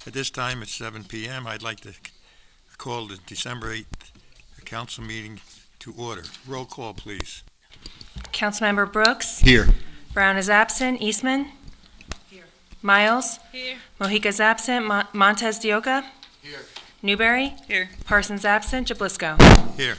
At this time, it's 7 p.m. I'd like to call the December 8th council meeting to order. Roll call, please. Councilmember Brooks. Here. Brown is absent. Eastman. Here. Miles. Here. Mojica's absent. Montez de Oca. Here. Newberry. Here. Parsons absent. Jablisco. Here.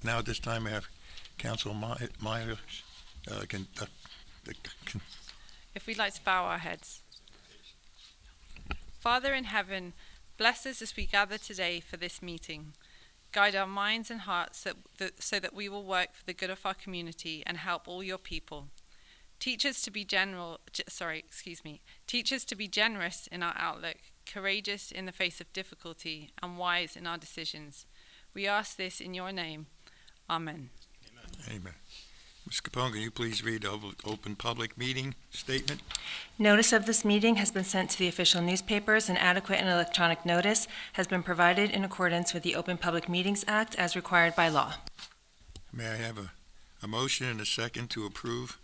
Now at this time, I have Council Myers conduct the. If we'd like to bow our heads. Father in heaven, bless us as we gather today for this meeting. Guide our minds and hearts so that we will work for the good of our community and help all your people. Teach us to be Teach us to be generous in our outlook, courageous in the face of difficulty, and wise in our decisions. We ask this in your name. Amen. Amen. Ms. Capone, can you please read the open public meeting statement? Notice of this meeting has been sent to the official newspapers, and adequate and electronic notice has been provided in accordance with the Open Public Meetings Act as required by law. May I have a motion and a second to approve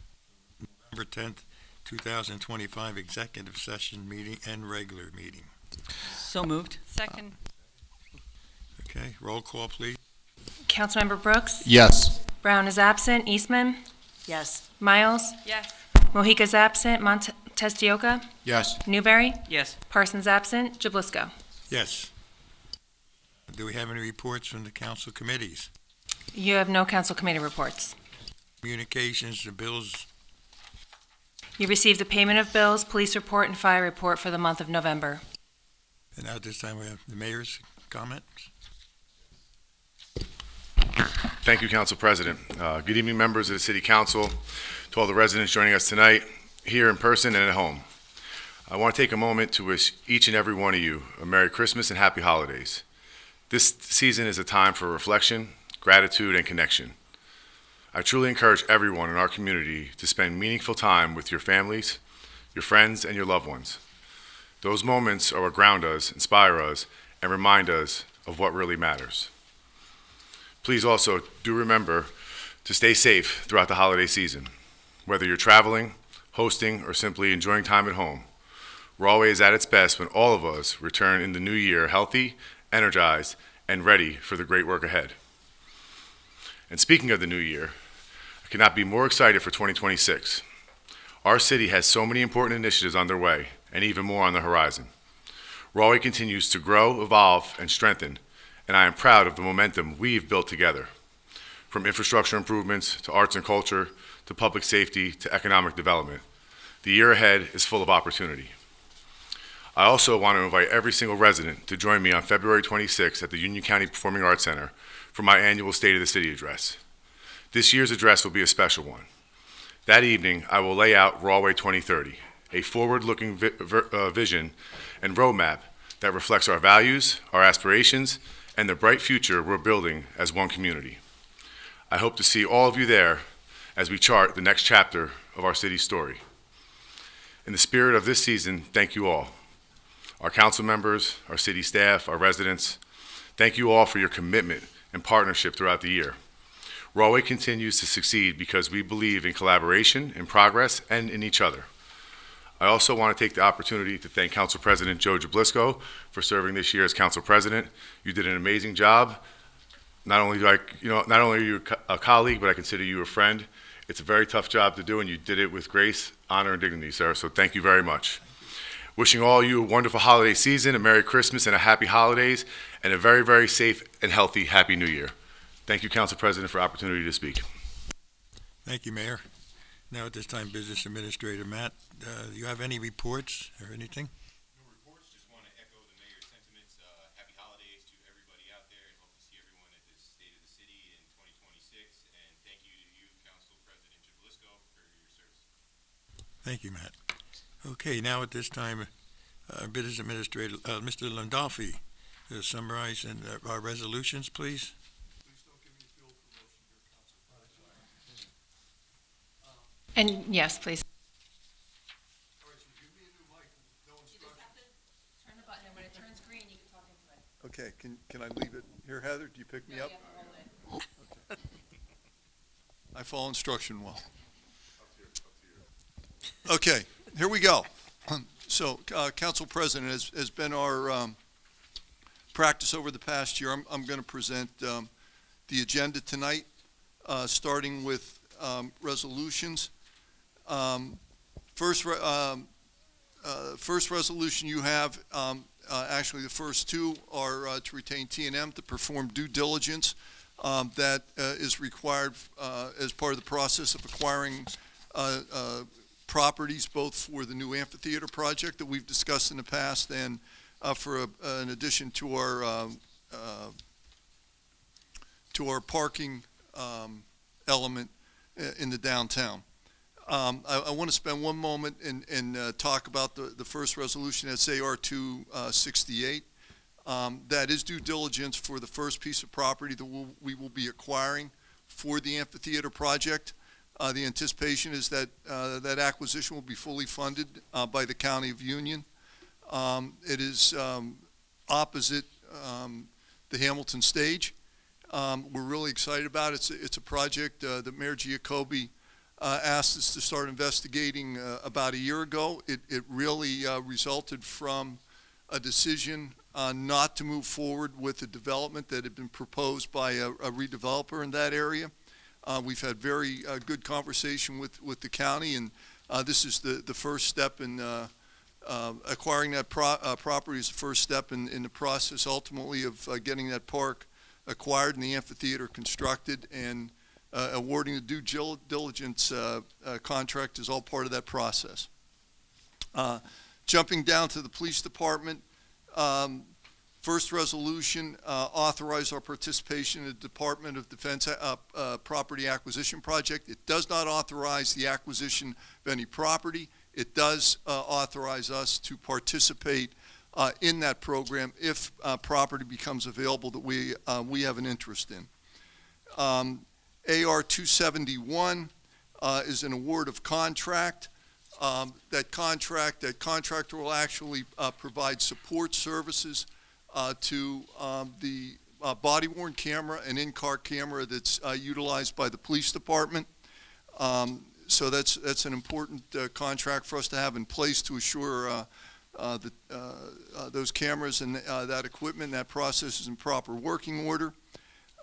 November 10th, 2025 executive session meeting and regular meeting? So moved. Second. Okay, roll call, please. Councilmember Brooks. Yes. Brown is absent. Eastman. Yes. Miles. Yes. Mojica's absent. Montez de Oca. Yes. Newberry. Yes. Parsons absent. Jablisco. Yes. Do we have any reports from the council committees? You have no council committee reports. Communications, the bills. You received the payment of bills, police report, and fire report for the month of November. And now at this time, we have the mayor's comments. Thank you, Council President. Good evening, members of the City Council, to all the residents joining us tonight, here in person and at home. I want to take a moment to wish each and every one of you a Merry Christmas and Happy Holidays. This season is a time for reflection, gratitude, and connection. I truly encourage everyone in our community to spend meaningful time with your families, your friends, and your loved ones. Those moments are what ground us, inspire us, and remind us of what really matters. Please also do remember to stay safe throughout the holiday season. Whether you're traveling, hosting, or simply enjoying time at home, Rahway is at its best when all of us return in the new year healthy, energized, and ready for the great work ahead. And speaking of the new year, I cannot be more excited for 2026. Our city has so many important initiatives underway, and even more on the horizon. Rahway continues to grow, evolve, and strengthen, and I am proud of the momentum we've built together. From infrastructure improvements to arts and culture to public safety to economic development, the year ahead is full of opportunity. I also want to invite every single resident to join me on February 26th at the Union County Performing Arts Center for my annual State of the City address. This year's address will be a special one. That evening, I will lay out Rahway 2030, a forward-looking vision and roadmap that reflects our values, our aspirations, and the bright future we're building as one community. I hope to see all of you there as we chart the next chapter of our city's story. In the spirit of this season, thank you all. Our council members, our city staff, our residents, thank you all for your commitment and partnership throughout the year. Rahway continues to succeed because we believe in collaboration, in progress, and in each other. I also want to take the opportunity to thank Council President Joe Jablisco for serving this year as Council President. You did an amazing job. Not only are you a colleague, but I consider you a friend. It's a very tough job to do, and you did it with grace, honor, and dignity, sir. So thank you very much. Wishing all of you a wonderful holiday season, a Merry Christmas, and a Happy Holidays, and a very, very safe and healthy Happy New Year. Thank you, Council President, for the opportunity to speak. Thank you, Mayor. Now at this time, Business Administrator Matt, do you have any reports or anything? No reports, just want to echo the mayor's sentiments. Happy holidays to everybody out there, and hope to see everyone at the State of the City in 2026. And thank you to you, Council President Jablisco, for your service. Thank you, Matt. Okay, now at this time, Business Administrator, Mr. Landolfi, summarize our resolutions, please? And yes, please. Turn the button, and when it turns green, you can talk into it. Okay, can I leave it here, Heather? Do you pick me up? Okay. I follow instruction well. Okay, here we go. So, Council President, has been our practice over the past year. I'm going to present the agenda tonight, starting with resolutions. First resolution you have, actually the first two are to retain T&M to perform due diligence that is required as part of the process of acquiring properties, both for the new amphitheater project that we've discussed in the past and for an addition to our parking element in the downtown. I want to spend one moment and talk about the first resolution. That's AR 268. That is due diligence for the first piece of property that we will be acquiring for the amphitheater project. The anticipation is that that acquisition will be fully funded by the County of Union. It is opposite the Hamilton stage. We're really excited about it. It's a project that Mayor Giacobbe asked us to start investigating about a year ago. It really resulted from a decision not to move forward with the development that had been proposed by a redeveloper in that area. We've had very good conversation with the county, and this is the first step in acquiring that property is the first step in the process ultimately of getting that park acquired and the amphitheater constructed, and awarding the due diligence contract is all part of that process. Jumping down to the police department, first resolution authorize our participation in the Department of Defense property acquisition project. It does not authorize the acquisition of any property. It does authorize us to participate in that program if property becomes available that we have an interest in. AR 271 is an award of contract. That contractor will actually provide support services to the body-worn camera and in-car camera that's utilized by the police department. So that's an important contract for us to have in place to assure that those cameras and that equipment, that process is in proper working order.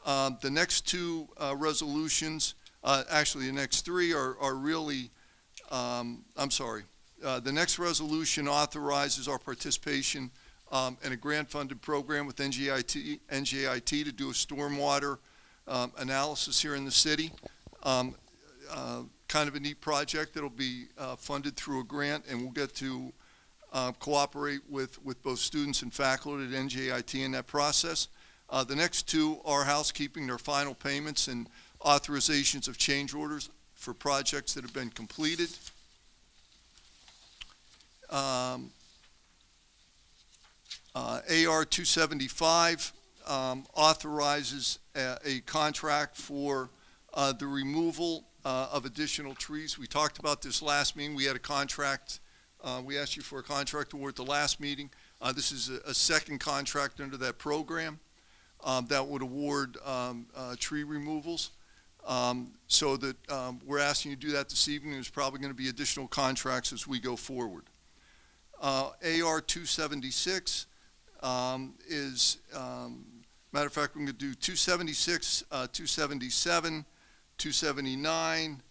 The next two resolutions, actually the next three are really, I'm sorry. The next resolution authorizes our participation in a grant-funded program with NJIT to do a stormwater analysis here in the city. Kind of a neat project that'll be funded through a grant, and we'll get to cooperate with both students and faculty at NJIT in that process. The next two are housekeeping, their final payments and authorizations of change orders for projects that have been completed. AR 275 authorizes a contract for the removal of additional trees. We talked about this last meeting. We had a contract. We asked you for a contract award at the last meeting. This is a second contract under that program that would award tree removals. So that we're asking you to do that this evening. There's probably going to be additional contracts as we go forward. AR 276 is, matter of fact, we're going to do 276, 277, 279,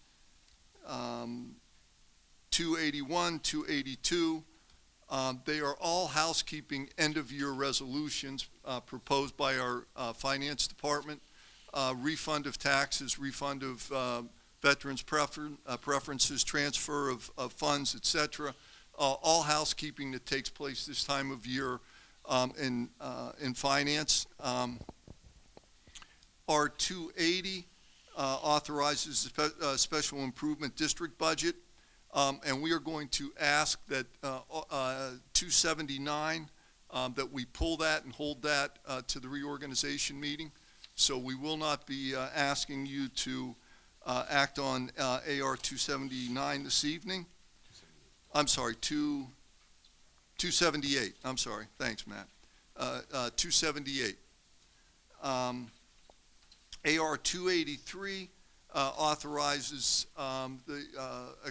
281, 282. They are all housekeeping end-of-year resolutions proposed by our finance department. Refund of taxes, refund of veterans' preferences, transfer of funds, etc. All housekeeping that takes place this time of year in finance. R280 authorizes a special improvement district budget, and we are going to ask that 279 that we pull that and hold that to the reorganization meeting. So we will not be asking you to act on AR 279 this evening. I'm sorry, 278. I'm sorry. Thanks, Matt. 278. AR 283 authorizes a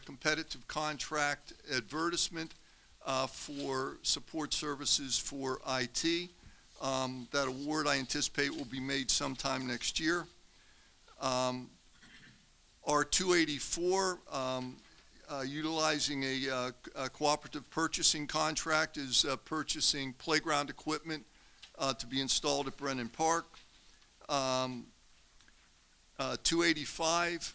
competitive contract advertisement for support services for IT. That award, I anticipate, will be made sometime next year. R284, utilizing a cooperative purchasing contract, is purchasing playground equipment to be installed at Brennan Park. 285,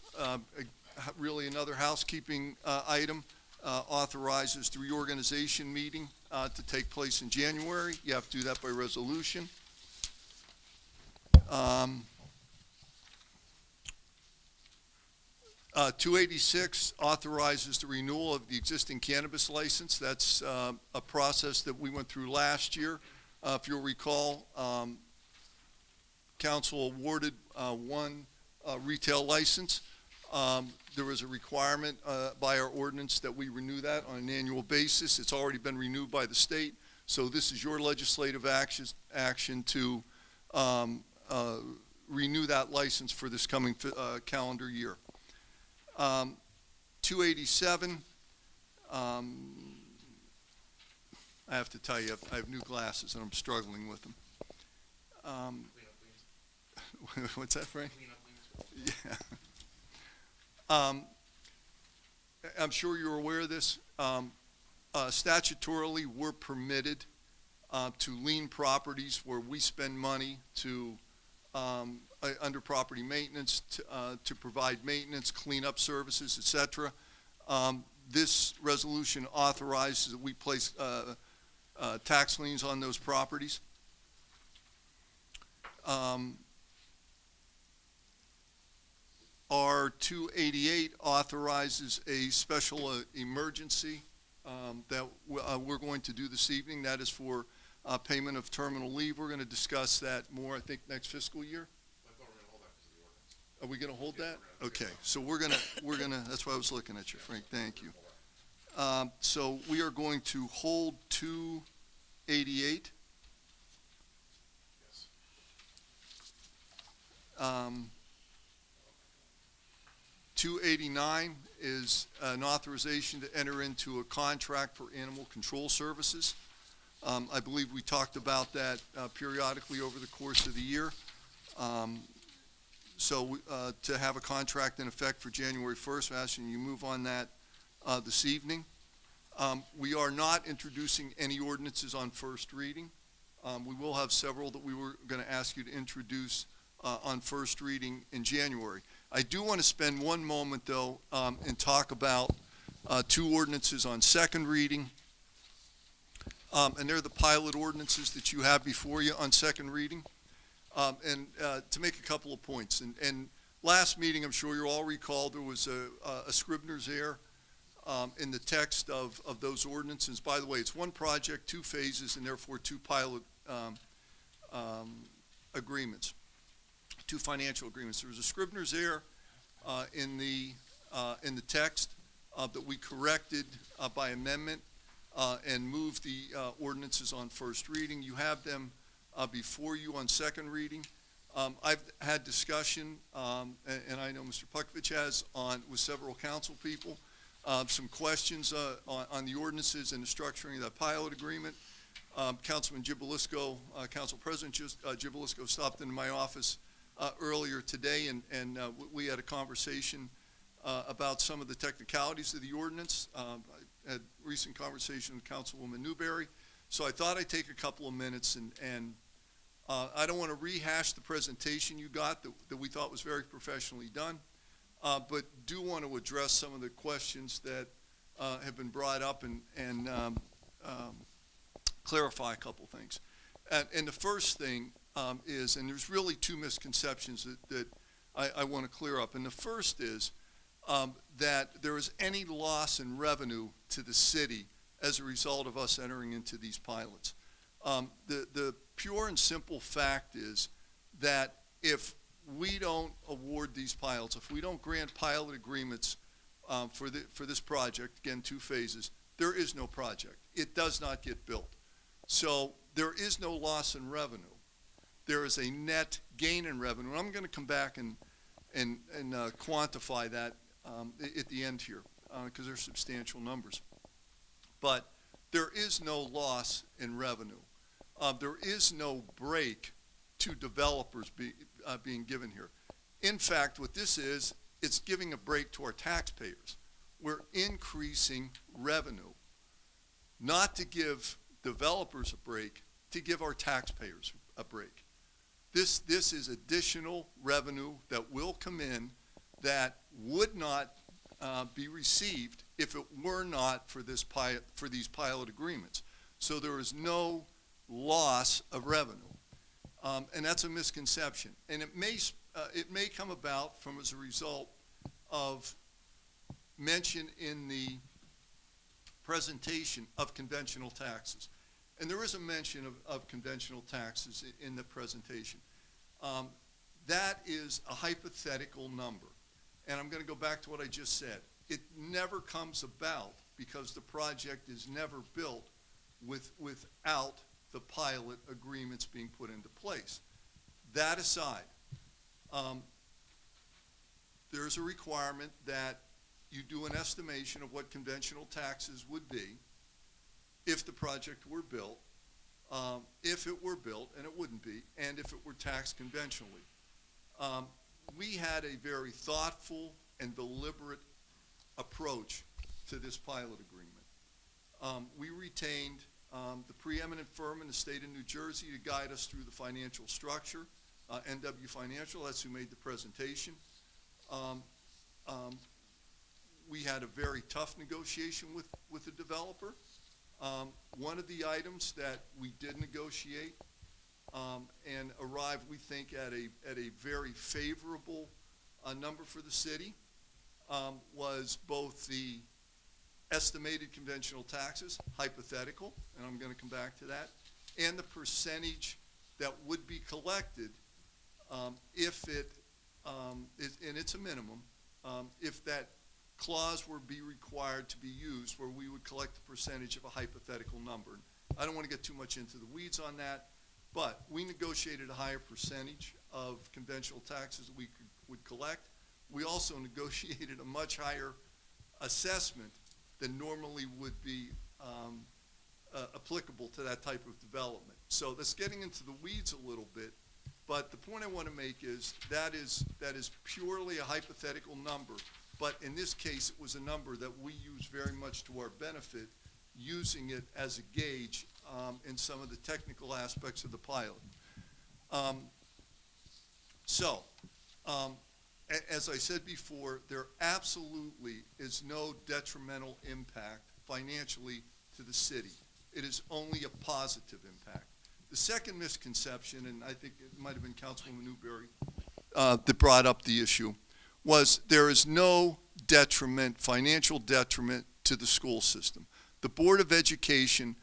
really another housekeeping item, authorizes the reorganization meeting to take place in January. You have to do that by resolution. 286 authorizes the renewal of the existing cannabis license. That's a process that we went through last year. If you'll recall, council awarded one retail license. There was a requirement by our ordinance that we renew that on an annual basis. It's already been renewed by the state, so this is your legislative action to renew that license for this coming calendar year. 287, I have to tell you, I have new glasses and I'm struggling with them. What's that, Frank? Yeah. I'm sure you're aware of this. Statutorily, we're permitted to lien properties where we spend money to under property maintenance to provide maintenance, cleanup services, etc. This resolution authorizes that we place tax liens on those properties. R288 authorizes a special emergency that we're going to do this evening. That is for payment of terminal leave. We're going to discuss that more, I think, next fiscal year. Are we going to hold that? Okay, so we're gonna. That's why I was looking at you, Frank. Thank you. So we are going to hold 288. 289 is an authorization to enter into a contract for animal control services. I believe we talked about that periodically over the course of the year. So to have a contract in effect for January 1st, I'm asking you to move on that this evening. We are not introducing any ordinances on first reading. We will have several that we were going to ask you to introduce on first reading in January. I do want to spend one moment, though, and talk about two ordinances on second reading. And they're the pilot ordinances that you have before you on second reading. And to make a couple of points. And last meeting, I'm sure you all recall, there was a Scribner's error in the text of those ordinances. By the way, it's one project, two phases, and therefore two pilot agreements, two financial agreements. There was a Scribner's error in the text that we corrected by amendment and moved the ordinances on first reading. You have them before you on second reading. I've had discussion, and I know Mr. Puckovich has, with several council people, some questions on the ordinances and the structuring of that pilot agreement. Councilman Gibilisco, Council President Gibilisco stopped into my office earlier today, and we had a conversation about some of the technicalities of the ordinance. I had recent conversation with Councilwoman Newberry. So I thought I'd take a couple of minutes, and I don't want to rehash the presentation you got that we thought was very professionally done, but do want to address some of the questions that have been brought up and clarify a couple things. And the first thing is, and there's really two misconceptions that I want to clear up. And the first is that there is any loss in revenue to the city as a result of us entering into these pilots. The pure and simple fact is that if we don't award these pilots, if we don't grant pilot agreements for this project, again, 2 phases, there is no project. It does not get built. So there is no loss in revenue. There is a net gain in revenue. And I'm going to come back and quantify that at the end here because they're substantial numbers. But there is no loss in revenue. There is no break to developers being given here. In fact, what this is, it's giving a break to our taxpayers. We're increasing revenue, not to give developers a break, to give our taxpayers a break. This is additional revenue that will come in that would not be received if it were not for these pilot agreements. So there is no loss of revenue, and that's a misconception. And it may come about as a result of mention in the presentation of conventional taxes. And there is a mention of conventional taxes in the presentation. That is a hypothetical number. And I'm going to go back to what I just said. It never comes about because the project is never built without the pilot agreements being put into place. That aside, there's a requirement that you do an estimation of what conventional taxes would be if the project were built, if it were built, and it wouldn't be, and if it were taxed conventionally. We had a very thoughtful and deliberate approach to this pilot agreement. We retained the preeminent firm in the state of New Jersey to guide us through the financial structure, NW Financial, that's who made the presentation. We had a very tough negotiation with the developer. One of the items that we did negotiate and arrived, we think, at a very favorable number for the city was both the estimated conventional taxes, hypothetical, and I'm going to come back to that, and the percentage that would be collected if it, and it's a minimum, if that clause were be required to be used where we would collect the percentage of a hypothetical number. I don't want to get too much into the weeds on that, but we negotiated a higher percentage of conventional taxes that we would collect. We also negotiated a much higher assessment than normally would be applicable to that type of development. So that's getting into the weeds a little bit, but the point I want to make is that is purely a hypothetical number, but in this case it was a number that we use very much to our benefit, using it as a gauge in some of the technical aspects of the pilot. As I said before, there absolutely is no detrimental impact financially to the city. It is only a positive impact. The second misconception, and I think it might have been Councilwoman Newberry that brought up the issue, was there is no detriment, financial detriment to the school system. The Board of Education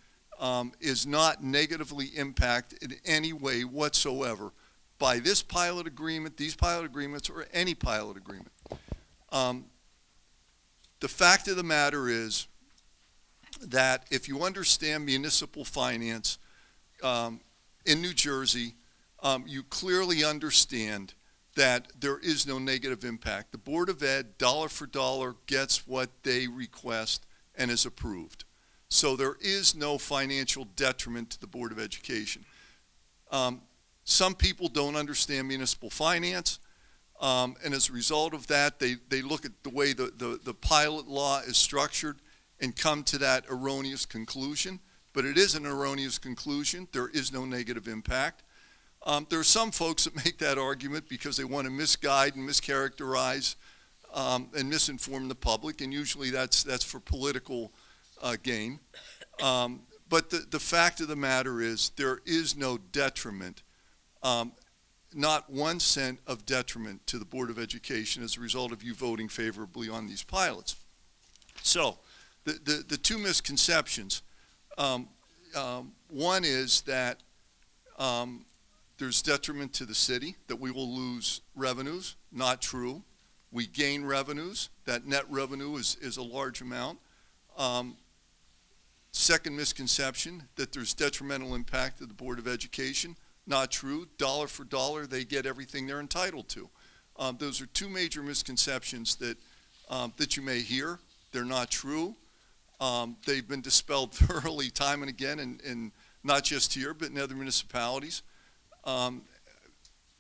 is not negatively impacted in any way whatsoever by this pilot agreement, these pilot agreements, or any pilot agreement. The fact of the matter is that if you understand municipal finance in New Jersey, you clearly understand that there is no negative impact. The Board of Ed, dollar for dollar, gets what they request and is approved. So there is no financial detriment to the Board of Education. Some people don't understand municipal finance, and as a result of that, they look at the way the pilot law is structured and come to that erroneous conclusion. But it is an erroneous conclusion. There is no negative impact. There are some folks that make that argument because they want to misguide and mischaracterize and misinform the public, and usually that's for political gain. But the fact of the matter is there is no detriment, not 1 cent of detriment to the Board of Education as a result of you voting favorably on these pilots. So the two misconceptions, One is that there's detriment to the city, that we will lose revenues. Not true. We gain revenues. That net revenue is a large amount. Second misconception, that there's detrimental impact to the Board of Education. Not true. Dollar for dollar, they get everything they're entitled to. Those are two major misconceptions that you may hear. They're not true. They've been dispelled thoroughly time and again, and not just here, but in other municipalities.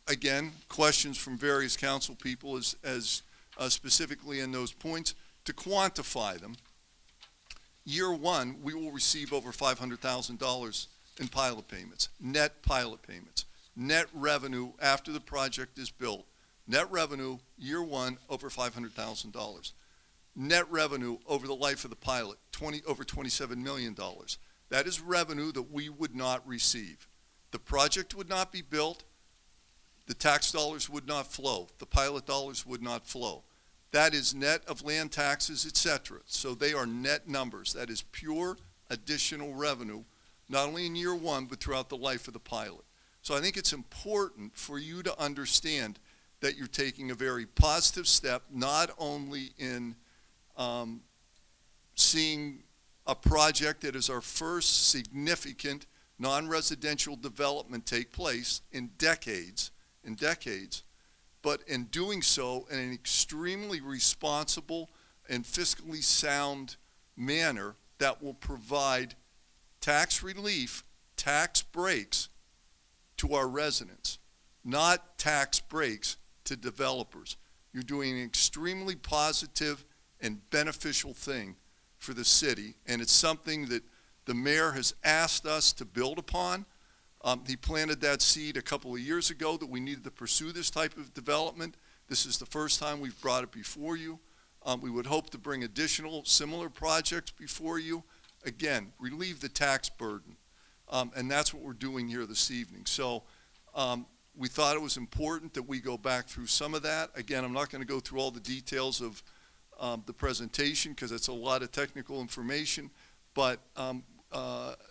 Again, questions from various council people as specifically in those points. To quantify them, year one, we will receive over $500,000 in pilot payments, net pilot payments. Net revenue after the project is built. Net revenue, year one, over $500,000. Net revenue over the life of the pilot, over $27 million. That is revenue that we would not receive. The project would not be built. The tax dollars would not flow. The pilot dollars would not flow. That is net of land taxes, etc. So they are net numbers. That is pure additional revenue, not only in year one, but throughout the life of the pilot. So I think it's important for you to understand that you're taking a very positive step, not only in seeing a project that is our first significant non-residential development take place in decades, but in doing so in an extremely responsible and fiscally sound manner that will provide tax relief, tax breaks to our residents, not tax breaks to developers. You're doing an extremely positive and beneficial thing for the city, and it's something that the mayor has asked us to build upon. He planted that seed a couple of years ago that we needed to pursue this type of development. This is the first time we've brought it before you. We would hope to bring additional similar projects before you. Again, relieve the tax burden, and that's what we're doing here this evening. So we thought it was important that we go back through some of that. Again, I'm not going to go through all the details of the presentation because it's a lot of technical information, but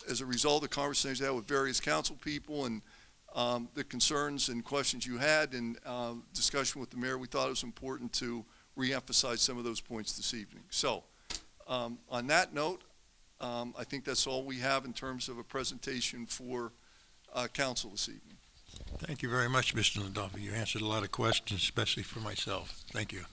as a result of the conversations I had with various council people and the concerns and questions you had and discussion with the mayor, we thought it was important to reemphasize some of those points this evening. So on that note, I think that's all we have in terms of a presentation for council this evening. Thank you very much, Mr. Landolfi. You answered a lot of questions, especially for myself. Thank you.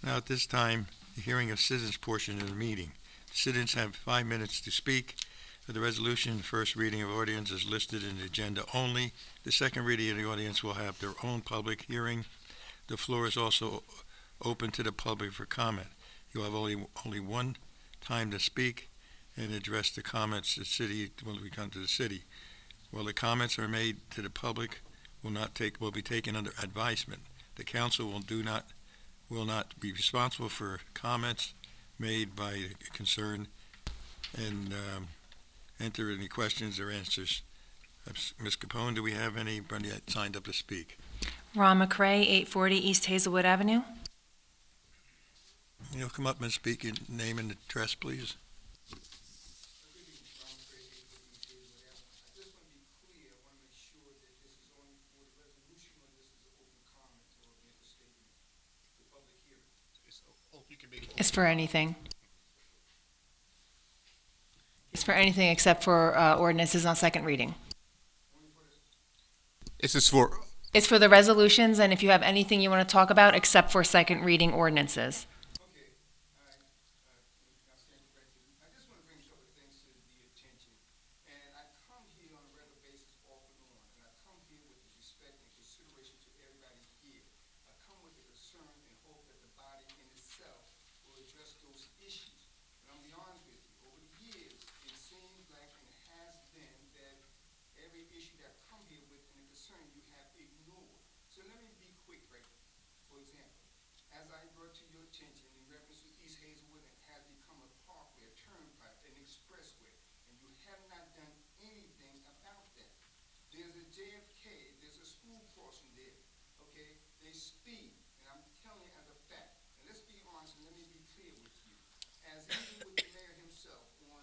Now, at this time, the hearing of citizens portion of the meeting. The citizens have 5 minutes to speak. For the resolution, the first reading of ordinance is listed in the agenda only. The second reading of the ordinance will have their own public hearing. The floor is also open to the public for comment. You'll have only one time to speak and address the comments the city when we come to the city. While the comments are made to the public, will be taken under advisement. The council will not be responsible for comments made by concern and enter any questions or answers. Ms. Capone, do we have anybody that signed up to speak? Ron McCray, 840 East Hazelwood Avenue. You'll come up and speak your name and address, please. It's for anything. It's for anything except for ordinances on second reading. This is for, It's for the resolutions, and if you have anything you want to talk about except for second reading ordinances. Okay, I stand corrected. I just want to bring a couple of things to the attention. And I come here on a regular basis off and on, and I come here with respect and consideration to everybody here. I come with a concern and hope that the body in itself will address those issues. And I'm going to be honest with you, over the years, it seems like and it has been that every issue that I come here with and a concern you have ignored. So let me be quick right here. For example, as I brought to your attention in reference to East Hazelwood, it has become a parkway, a turnpike, an expressway, and you have not done anything about that. There's a JFK, there's a school crossing there, okay? They speed, and I'm telling you as a fact. And let's be honest and let me be clear with you. As even with the mayor himself on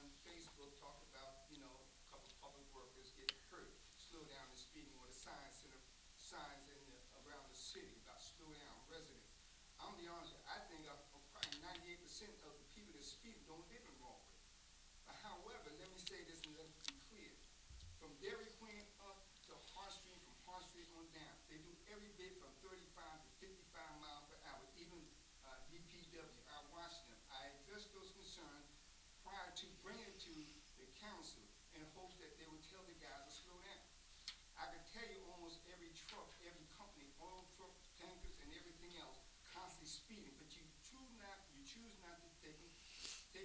workers get hurt, slow down the speeding, or the signs around the city about slow down residents. I'm gonna be honest with you, I think probably 98% of the people that speed don't live in Rahway. However, let me say this and let it be clear. From Dairy Queen up to Hart Street, from Hart Street on down, they do every bit from 35 to 55 miles per hour, even DPW. I watched them. I addressed those concerns prior to bringing it to the council in hopes that they would tell the guys to slow down. I could tell you almost every truck, every company, oil truck, tankers, and everything else constantly speeding, but you choose not to take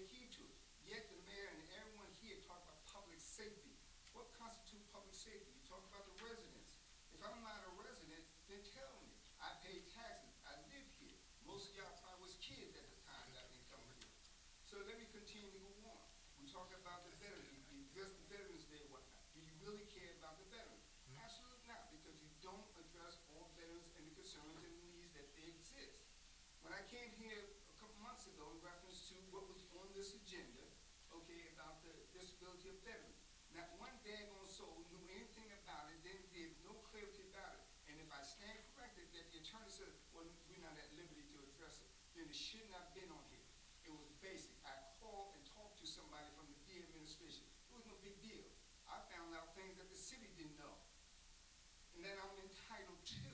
heed to it. Yet the mayor and everyone here talk about public safety. What constitutes public safety? You talk about the residents. If I'm not a resident, then tell me. I pay taxes. I live here. Most of y'all probably was kids at the time that I didn't come here. So let me continue to go on. We talk about the veterans. You address the Veterans Day and whatnot. Do you really care about the veterans? Absolutely not, because you don't address all veterans and the concerns and the needs that they exist. When I came here a couple months ago in reference to what was on this agenda, okay, about the disability of veterans, not one daggone soul knew anything about it, didn't give no clarity about it. And if I stand corrected that the attorney said, well, we're not at liberty to address it, then it should not have been on here. It was basic. I called and talked to somebody from the D administration. It was no big deal. I found out things that the city didn't know and that I'm entitled to.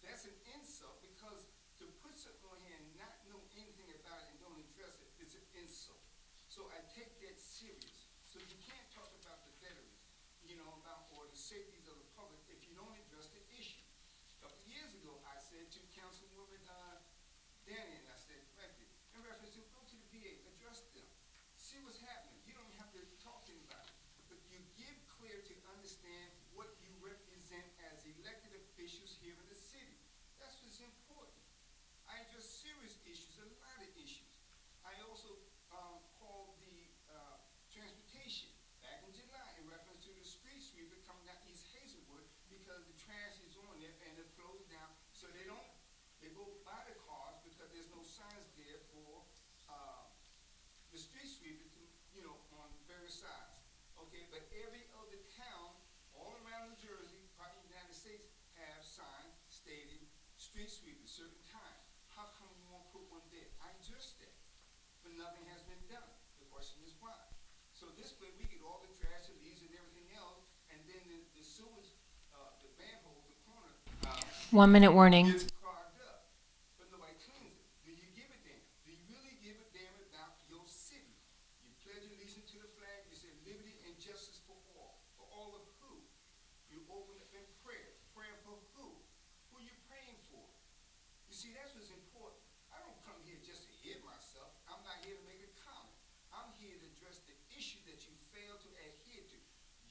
That's an insult, because to put something on here and not know anything about it and don't address it is an insult. So I take that serious. So you can't talk about the veterans, or the safeties of the public if you don't address the issue. A couple of years ago, I said to Councilwoman Danny, and I said correctly, in reference to go to the VA, address them, see what's happening. You don't have to talk to anybody, but you give clear to understand what you represent as elected officials here in the city. That's what's important. I address serious issues, a lot of issues. I also called the transportation back in July in reference to the street sweeper coming out East Hazelwood, because the trash is on there and it flows down, so they go by the cars because there's no signs there for the street sweeper to, on various sides. Okay, but every other town all around New Jersey, probably the United States, have signs stating street sweeper certain time. How come you won't put one there? I addressed that, but nothing has been done. The question is why. So this way we get all the trash and leaves and everything else, and then the sewage, the manhole, the corner, 1 minute warning. gets clogged up, but nobody cleans it. Do you give a damn? Do you really give a damn about your city? You pledge allegiance to the flag. You say liberty and justice for all. For all of who? You open up in prayer. Prayer for who? Who you praying for? You see, that's what's important. I don't come here just to hear myself. I'm not here to make a comment. I'm here to address the issue that you fail to adhere to.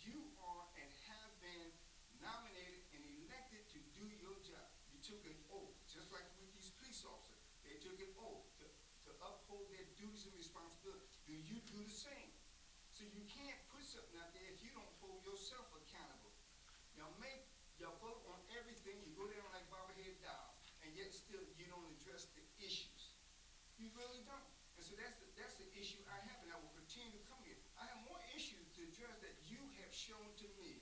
You are and have been nominated and elected to do your job. You took an oath, just like with these police officers. They took an oath to uphold their duties and responsibilities. Do you do the same? So you can't put something out there if you don't hold yourself accountable. Y'all vote on everything. You go down like bobblehead doll, and yet still you don't address the issues. You really don't. And so that's the issue I have, and I will continue to come here. I have more issues to address that you have shown to me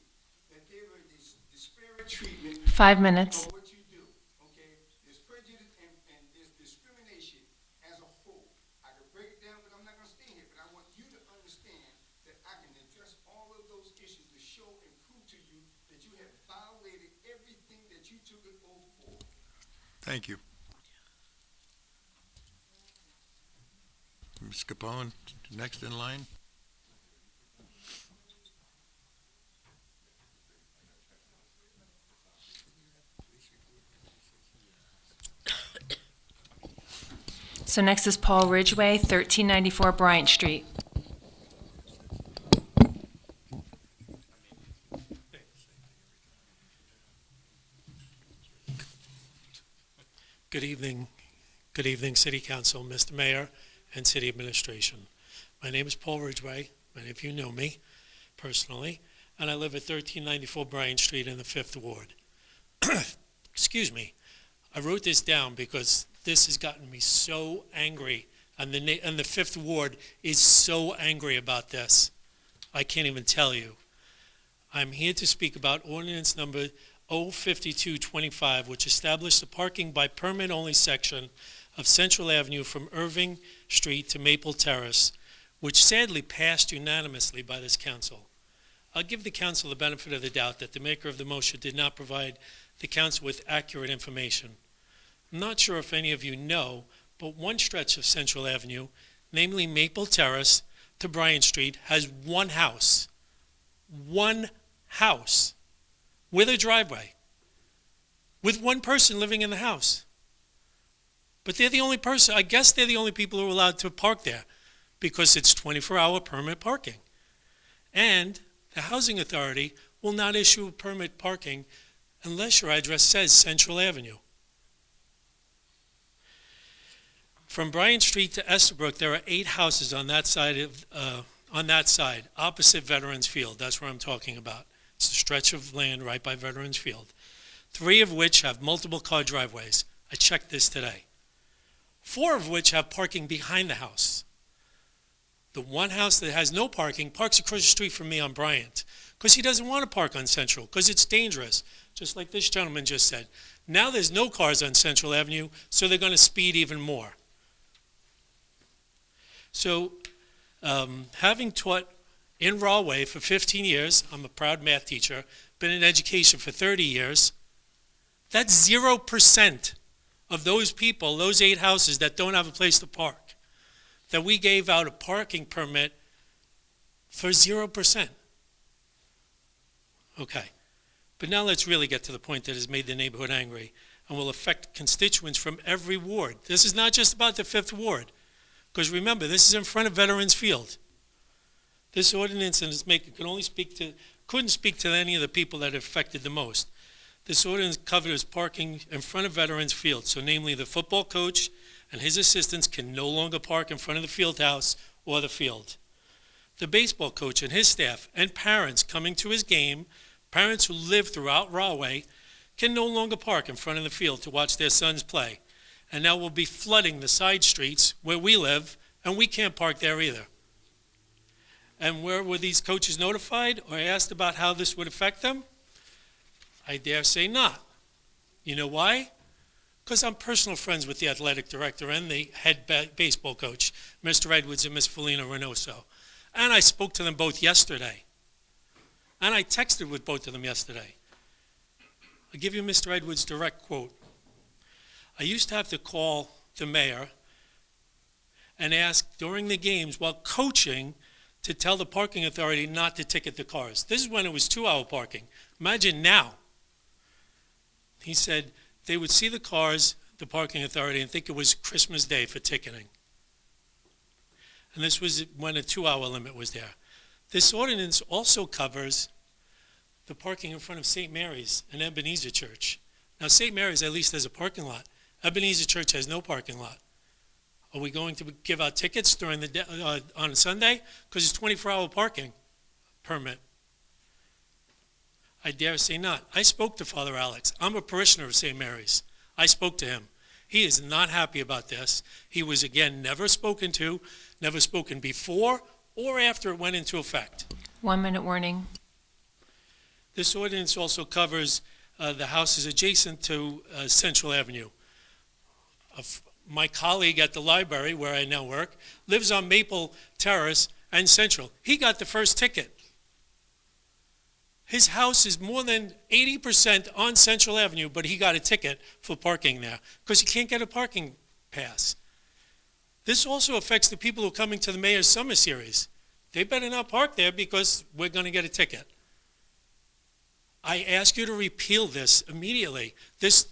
that there is this disparate treatment 5 minutes. of what you do. Okay, there's prejudice and there's discrimination as a whole. I could break it down, but I'm not going to stay here. But I want you to understand that I can address all of those issues to show and prove to you that you have violated everything that you took an oath for. Thank you. Ms. Capone, next in line. So next is Paul Ridgway, 1394 Bryant Street. Good evening, City Council, Mr. Mayor, and City Administration. My name is Paul Ridgway. Many of you know me personally, and I live at 1394 Bryant Street in the 5th Ward. Excuse me. I wrote this down because this has gotten me so angry, and the 5th Ward is so angry about this. I can't even tell you. I'm here to speak about ordinance number 05225, which established the parking by permit-only section of Central Avenue from Irving Street to Maple Terrace, which sadly passed unanimously by this council. I'll give the council the benefit of the doubt that the maker of the motion did not provide the council with accurate information. I'm not sure if any of you know, but one stretch of Central Avenue, namely Maple Terrace to Bryant Street, has one house with a driveway, with one person living in the house. But they're the only person, I guess they're the only people who are allowed to park there because it's 24-hour permit parking. And the housing authority will not issue a permit parking unless your address says Central Avenue. From Bryant Street to Estabrook, there are 8 houses on that side opposite Veterans Field. That's where I'm talking about. It's a stretch of land right by Veterans Field. 3 of which have multiple car driveways. I checked this today. 4 of which have parking behind the house. The one house that has no parking parks across the street from me on Bryant because he doesn't want to park on Central because it's dangerous, just like this gentleman just said. Now there's no cars on Central Avenue, so they're going to speed even more. So, having taught in Rahway for 15 years, I'm a proud math teacher, been in education for 30 years, that's 0% of those people, those 8 houses that don't have a place to park, that we gave out a parking permit for 0%. Okay, but now let's really get to the point that has made the neighborhood angry and will affect constituents from every ward. This is not just about the 5th Ward. Because remember, this is in front of Veterans Field. This ordinance and its maker couldn't speak to any of the people that are affected the most. This ordinance covers parking in front of Veterans Field, so namely the football coach and his assistants can no longer park in front of the field house or the field. The baseball coach and his staff and parents coming to his game, parents who live throughout Rahway, can no longer park in front of the field to watch their sons play. And now we'll be flooding the side streets where we live, and we can't park there either. And where were these coaches notified or asked about how this would affect them? I dare say not. You know why? Because I'm personal friends with the athletic director and the head baseball coach, Mr. Edwards and Ms. Felina Reynoso. And I spoke to them both yesterday. And I texted with both of them yesterday. I'll give you Mr. Edwards' direct quote. I used to have to call the mayor and ask during the games while coaching to tell the parking authority not to ticket the cars. This is when it was 2-hour parking. Imagine now. He said they would see the cars, the parking authority, and think it was Christmas Day for ticketing. And this was when a 2-hour limit was there. This ordinance also covers the parking in front of St. Mary's and Ebenezer Church. Now, St. Mary's at least has a parking lot. Ebenezer Church has no parking lot. Are we going to give out tickets during the day, on a Sunday? Because it's 24-hour parking permit. I dare say not. I spoke to Father Alex. I'm a parishioner of St. Mary's. I spoke to him. He is not happy about this. He was, again, never spoken before or after it went into effect. 1-minute warning. This ordinance also covers the houses adjacent to Central Avenue. My colleague at the library, where I now work, lives on Maple Terrace and Central. He got the first ticket. His house is more than 80% on Central Avenue, but he got a ticket for parking there because he can't get a parking pass. This also affects the people who are coming to the Mayor's Summer Series. They better not park there because we're going to get a ticket. I ask you to repeal this immediately.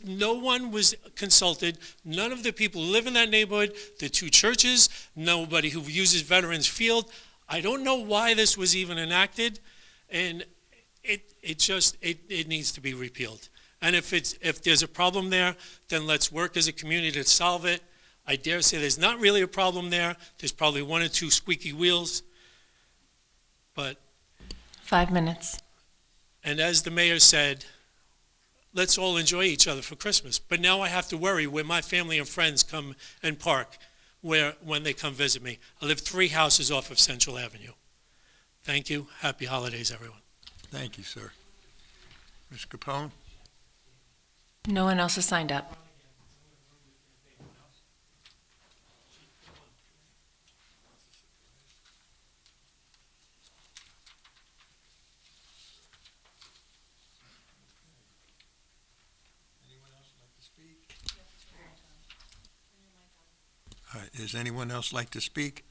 No one was consulted. None of the people who live in that neighborhood, the 2 churches, nobody who uses Veterans Field. I don't know why this was even enacted, and it needs to be repealed. And if there's a problem there, then let's work as a community to solve it. I dare say there's not really a problem there. There's probably 1 or 2 squeaky wheels, but 5 minutes. And as the mayor said, let's all enjoy each other for Christmas. But now I have to worry where my family and friends come and park when they come visit me. I live 3 houses off of Central Avenue. Thank you. Happy holidays, everyone. Thank you, sir. Ms. Capone? No one else has signed up. Anyone else like to speak? All right, does anyone else like to speak?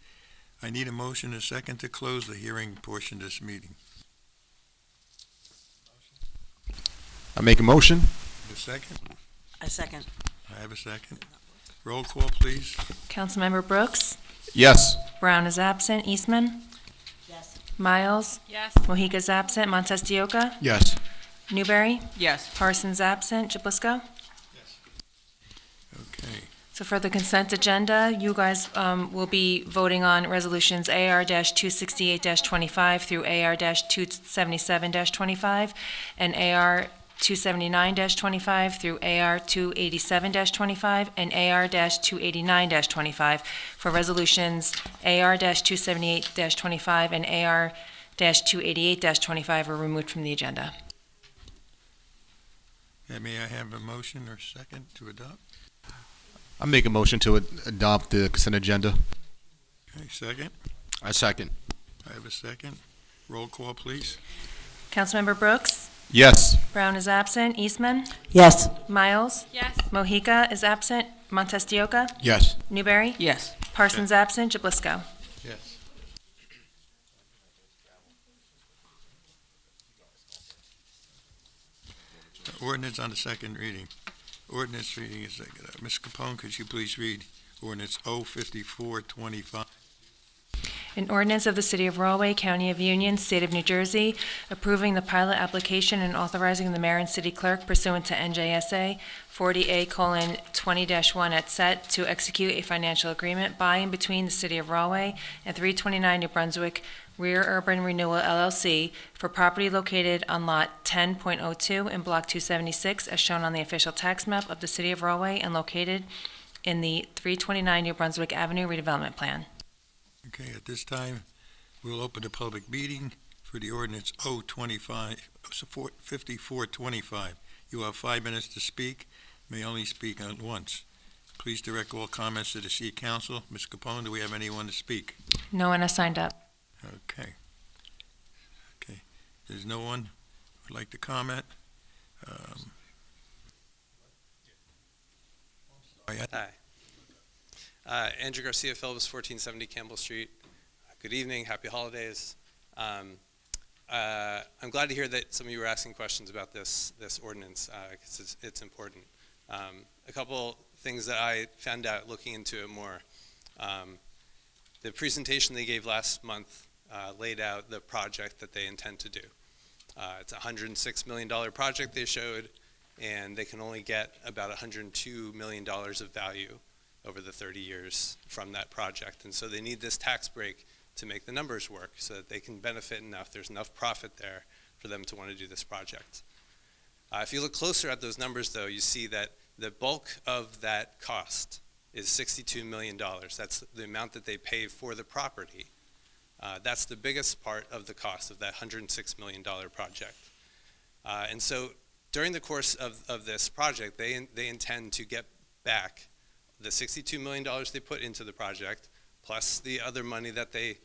I need a motion and a second to close the hearing portion of this meeting. I make a motion. A second? I second. I have a second. Roll call, please. Councilmember Brooks? Yes. Brown is absent. Eastman? Yes. Miles? Yes. Mohica's absent. Montes de Oca? Yes. Newberry? Yes. Parsons absent. Jablisco? Okay. So for the consent agenda, you guys will be voting on resolutions AR-268-25 through AR-277-25 and AR-279-25 through AR-287-25 and AR-289-25. For resolutions AR-278-25 and AR-288-25 are removed from the agenda. May I have a motion or second to adopt? I make a motion to adopt the consent agenda. Okay, second. I second. I have a second. Roll call, please. Councilmember Brooks? Yes. Brown is absent. Eastman? Yes. Miles? Yes. Mohica is absent. Montes de Oca? Yes. Newberry? Yes. Parsons absent. Jablisco? Yes. Ordinance on the second reading. Ordinance reading is, Ms. Capone, could you please read ordinance 05425? An ordinance of the City of Rahway, County of Union, State of New Jersey, approving the pilot application and authorizing the mayor and city clerk pursuant to NJSA 40A:20-1 et set to execute a financial agreement by and between the City of Rahway and 329 New Brunswick Rear Urban Renewal LLC for property located on Lot 10.02 in Block 276 as shown on the official tax map of the City of Rahway and located in the 329 New Brunswick Avenue redevelopment plan. Okay, at this time, we'll open the public meeting for the ordinance 5425. You have 5 minutes to speak, may only speak at once. Please direct all comments to the city council. Ms. Capone, do we have anyone to speak? No one has signed up. Okay. Okay, there's no one who'd like to comment? Hi. Andrew Garcia Phillips, 1470 Campbell Street. Good evening, happy holidays. I'm glad to hear that some of you were asking questions about this ordinance, because it's important. A couple things that I found out looking into it more. The presentation they gave last month laid out the project that they intend to do. It's a $106 million project they showed, and they can only get about $102 million of value over the 30 years from that project. And so they need this tax break to make the numbers work so that they can benefit enough, there's enough profit there for them to want to do this project. If you look closer at those numbers, though, you see that the bulk of that cost is $62 million. That's the amount that they pay for the property. That's the biggest part of the cost of that $106 million project. And so during the course of this project, they intend to get back the $62 million they put into the project, plus the other money that they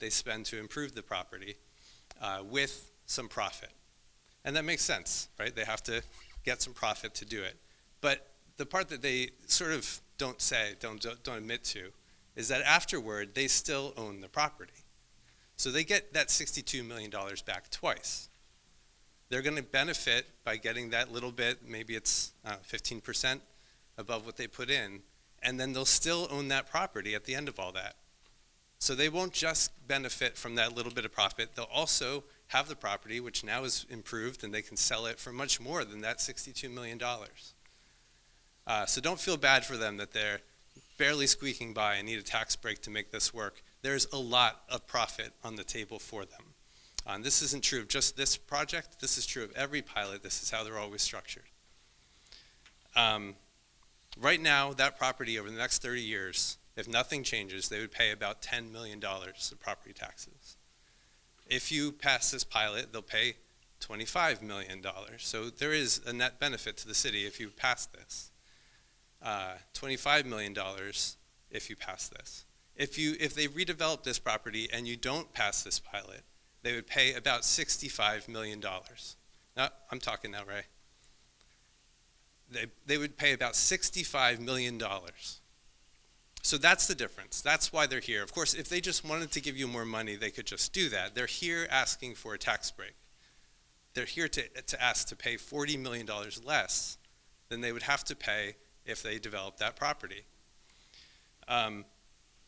spend to improve the property, with some profit. And that makes sense, right? They have to get some profit to do it. But the part that they sort of don't admit to, is that afterward, they still own the property. So they get that $62 million back twice. They're going to benefit by getting that little bit, maybe it's 15% above what they put in, and then they'll still own that property at the end of all that. So they won't just benefit from that little bit of profit, they'll also have the property, which now is improved, and they can sell it for much more than that $62 million. So don't feel bad for them that they're barely squeaking by and need a tax break to make this work. There's a lot of profit on the table for them. This isn't true of just this project, this is true of every pilot, this is how they're always structured. Right now, that property over the next 30 years, if nothing changes, they would pay about $10 million of property taxes. If you pass this pilot, they'll pay $25 million. So there is a net benefit to the city if you pass this. $25 million if you pass this. If they redevelop this property and you don't pass this pilot, they would pay about $65 million. Now, I'm talking now, Ray. They would pay about $65 million. So that's the difference. That's why they're here. Of course, if they just wanted to give you more money, they could just do that. They're here asking for a tax break. They're here to ask to pay $40 million less than they would have to pay if they developed that property.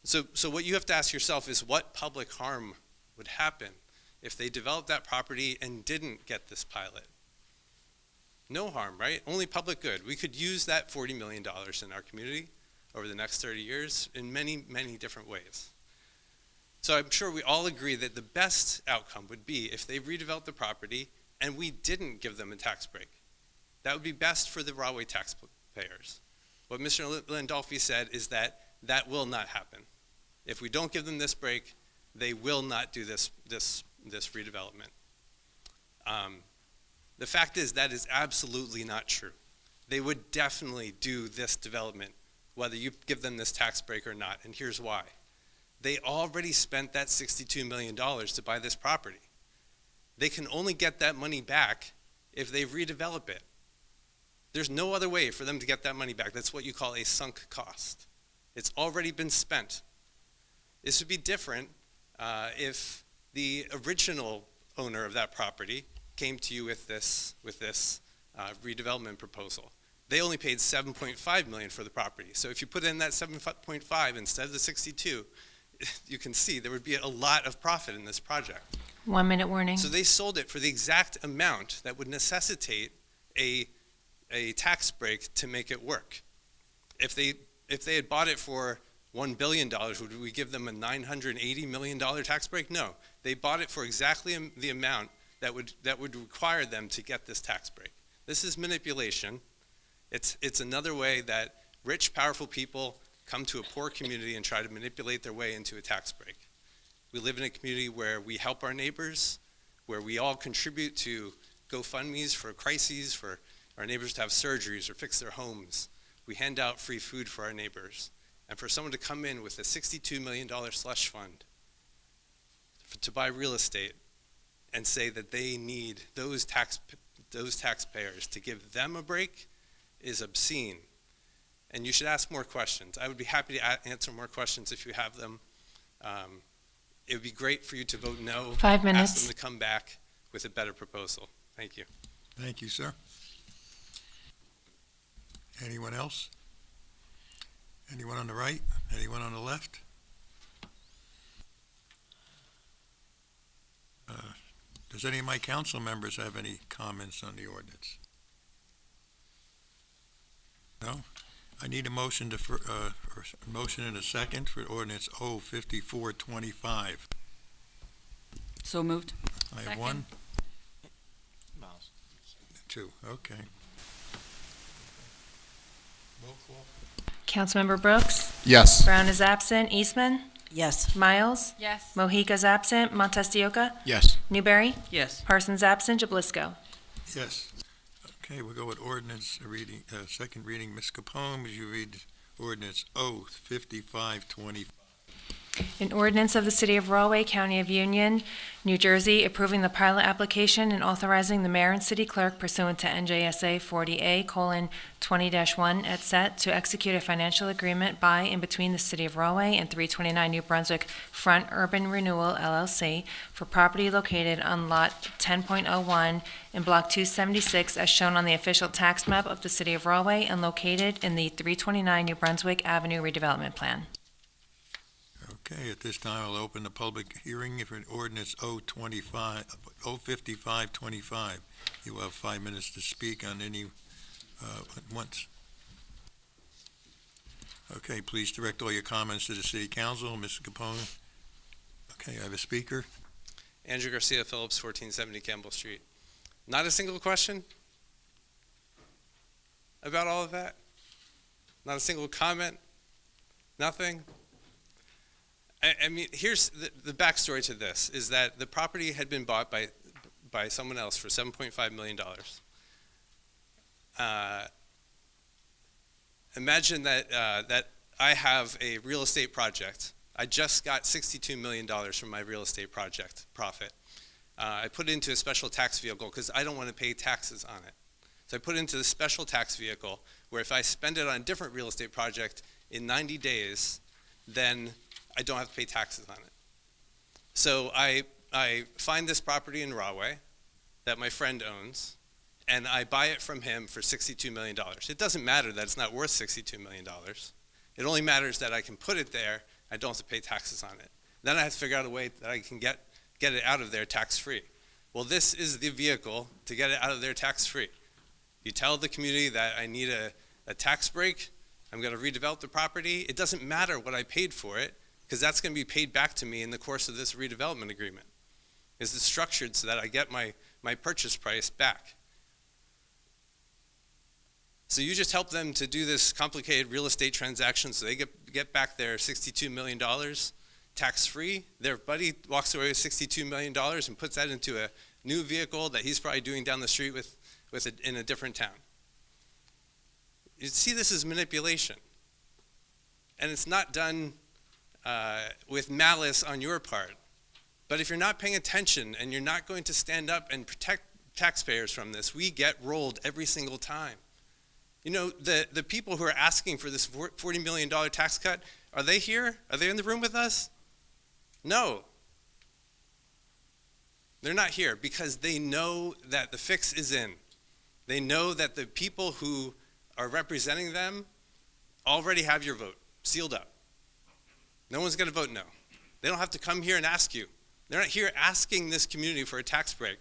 So what you have to ask yourself is what public harm would happen if they developed that property and didn't get this pilot? No harm, right? Only public good. We could use that $40 million in our community over the next 30 years in many, many different ways. So I'm sure we all agree that the best outcome would be if they redeveloped the property and we didn't give them a tax break. That would be best for the Rahway taxpayers. What Mr. Landolfi said is that that will not happen. If we don't give them this break, they will not do this redevelopment. The fact is that is absolutely not true. They would definitely do this development, whether you give them this tax break or not, and here's why. They already spent that $62 million to buy this property. They can only get that money back if they redevelop it. There's no other way for them to get that money back. That's what you call a sunk cost. It's already been spent. This would be different if the original owner of that property came to you with this redevelopment proposal. They only paid $7.5 million for the property. So if you put in that $7.5 instead of the 62, you can see there would be a lot of profit in this project. 1 minute warning. So they sold it for the exact amount that would necessitate a tax break to make it work. If they had bought it for $1 billion, would we give them a $980 million tax break? No. They bought it for exactly the amount that would require them to get this tax break. This is manipulation. It's another way that rich, powerful people come to a poor community and try to manipulate their way into a tax break. We live in a community where we help our neighbors, where we all contribute to GoFundMes for crises, for our neighbors to have surgeries or fix their homes. We hand out free food for our neighbors. And for someone to come in with a $62 million slush fund to buy real estate and say that they need those taxpayers to give them a break is obscene. And you should ask more questions. I would be happy to answer more questions if you have them. It would be great for you to vote no. 5 minutes. Ask them to come back with a better proposal. Thank you. Thank you, sir. Anyone else? Anyone on the right? Anyone on the left? Does any of my council members have any comments on the ordinance? No? I need a motion motion and a second for ordinance 05425. So moved. I have Second. one. Two, okay. Roll call. Councilmember Brooks. Yes. Brown is absent. Eastman. Yes. Miles. Yes. Mojica's absent. Montestioka. Yes. Newberry. Yes. Parsons absent. Jablisco. Yes. Okay, we'll go with ordinance reading, second reading. Ms. Capone, would you read ordinance 05525? An ordinance of the City of Rahway, County of Union, New Jersey, approving the pilot application and authorizing the mayor and city clerk pursuant to NJSA 40A:20-1 et set to execute a financial agreement by and between the City of Rahway and 329 New Brunswick Front Urban Renewal LLC for property located on Lot 10.01 in Block 276 as shown on the official tax map of the City of Rahway and located in the 329 New Brunswick Avenue redevelopment plan. Okay, at this time, I'll open the public hearing for ordinance 05525. You will have 5 minutes to speak on any at once. Okay, please direct all your comments to the city council. Mr. Capone. Okay, I have a speaker. Andrew Garcia Phillips, 1470 Campbell Street. Not a single question about all of that? Not a single comment? Nothing? I mean, here's the backstory to this, is that the property had been bought by by someone else for $7.5 million. Imagine that I have a real estate project. I just got $62 million from my real estate project profit. I put it into a special tax vehicle because I don't want to pay taxes on it. So I put it into the special tax vehicle where if I spend it on a different real estate project in 90 days, then I don't have to pay taxes on it. So I find this property in Rahway that my friend owns, and I buy it from him for $62 million. It doesn't matter that it's not worth $62 million. It only matters that I can put it there, I don't have to pay taxes on it. Then I have to figure out a way that I can get it out of there tax-free. Well, this is the vehicle to get it out of there tax-free. You tell the community that I need a tax break, I'm going to redevelop the property. It doesn't matter what I paid for it, because that's going to be paid back to me in the course of this redevelopment agreement. It's structured so that I get my purchase price back. So you just help them to do this complicated real estate transaction so they get back their $62 million tax-free. Their buddy walks away with $62 million and puts that into a new vehicle that he's probably doing down the street in a different town. You see, this is manipulation. And it's not done with malice on your part. But if you're not paying attention and you're not going to stand up and protect taxpayers from this, we get rolled every single time. You know, the people who are asking for this $40 million tax cut, are they here? Are they in the room with us? No. They're not here because they know that the fix is in. They know that the people who are representing them already have your vote sealed up. No one's going to vote no. They don't have to come here and ask you. They're not here asking this community for a tax break.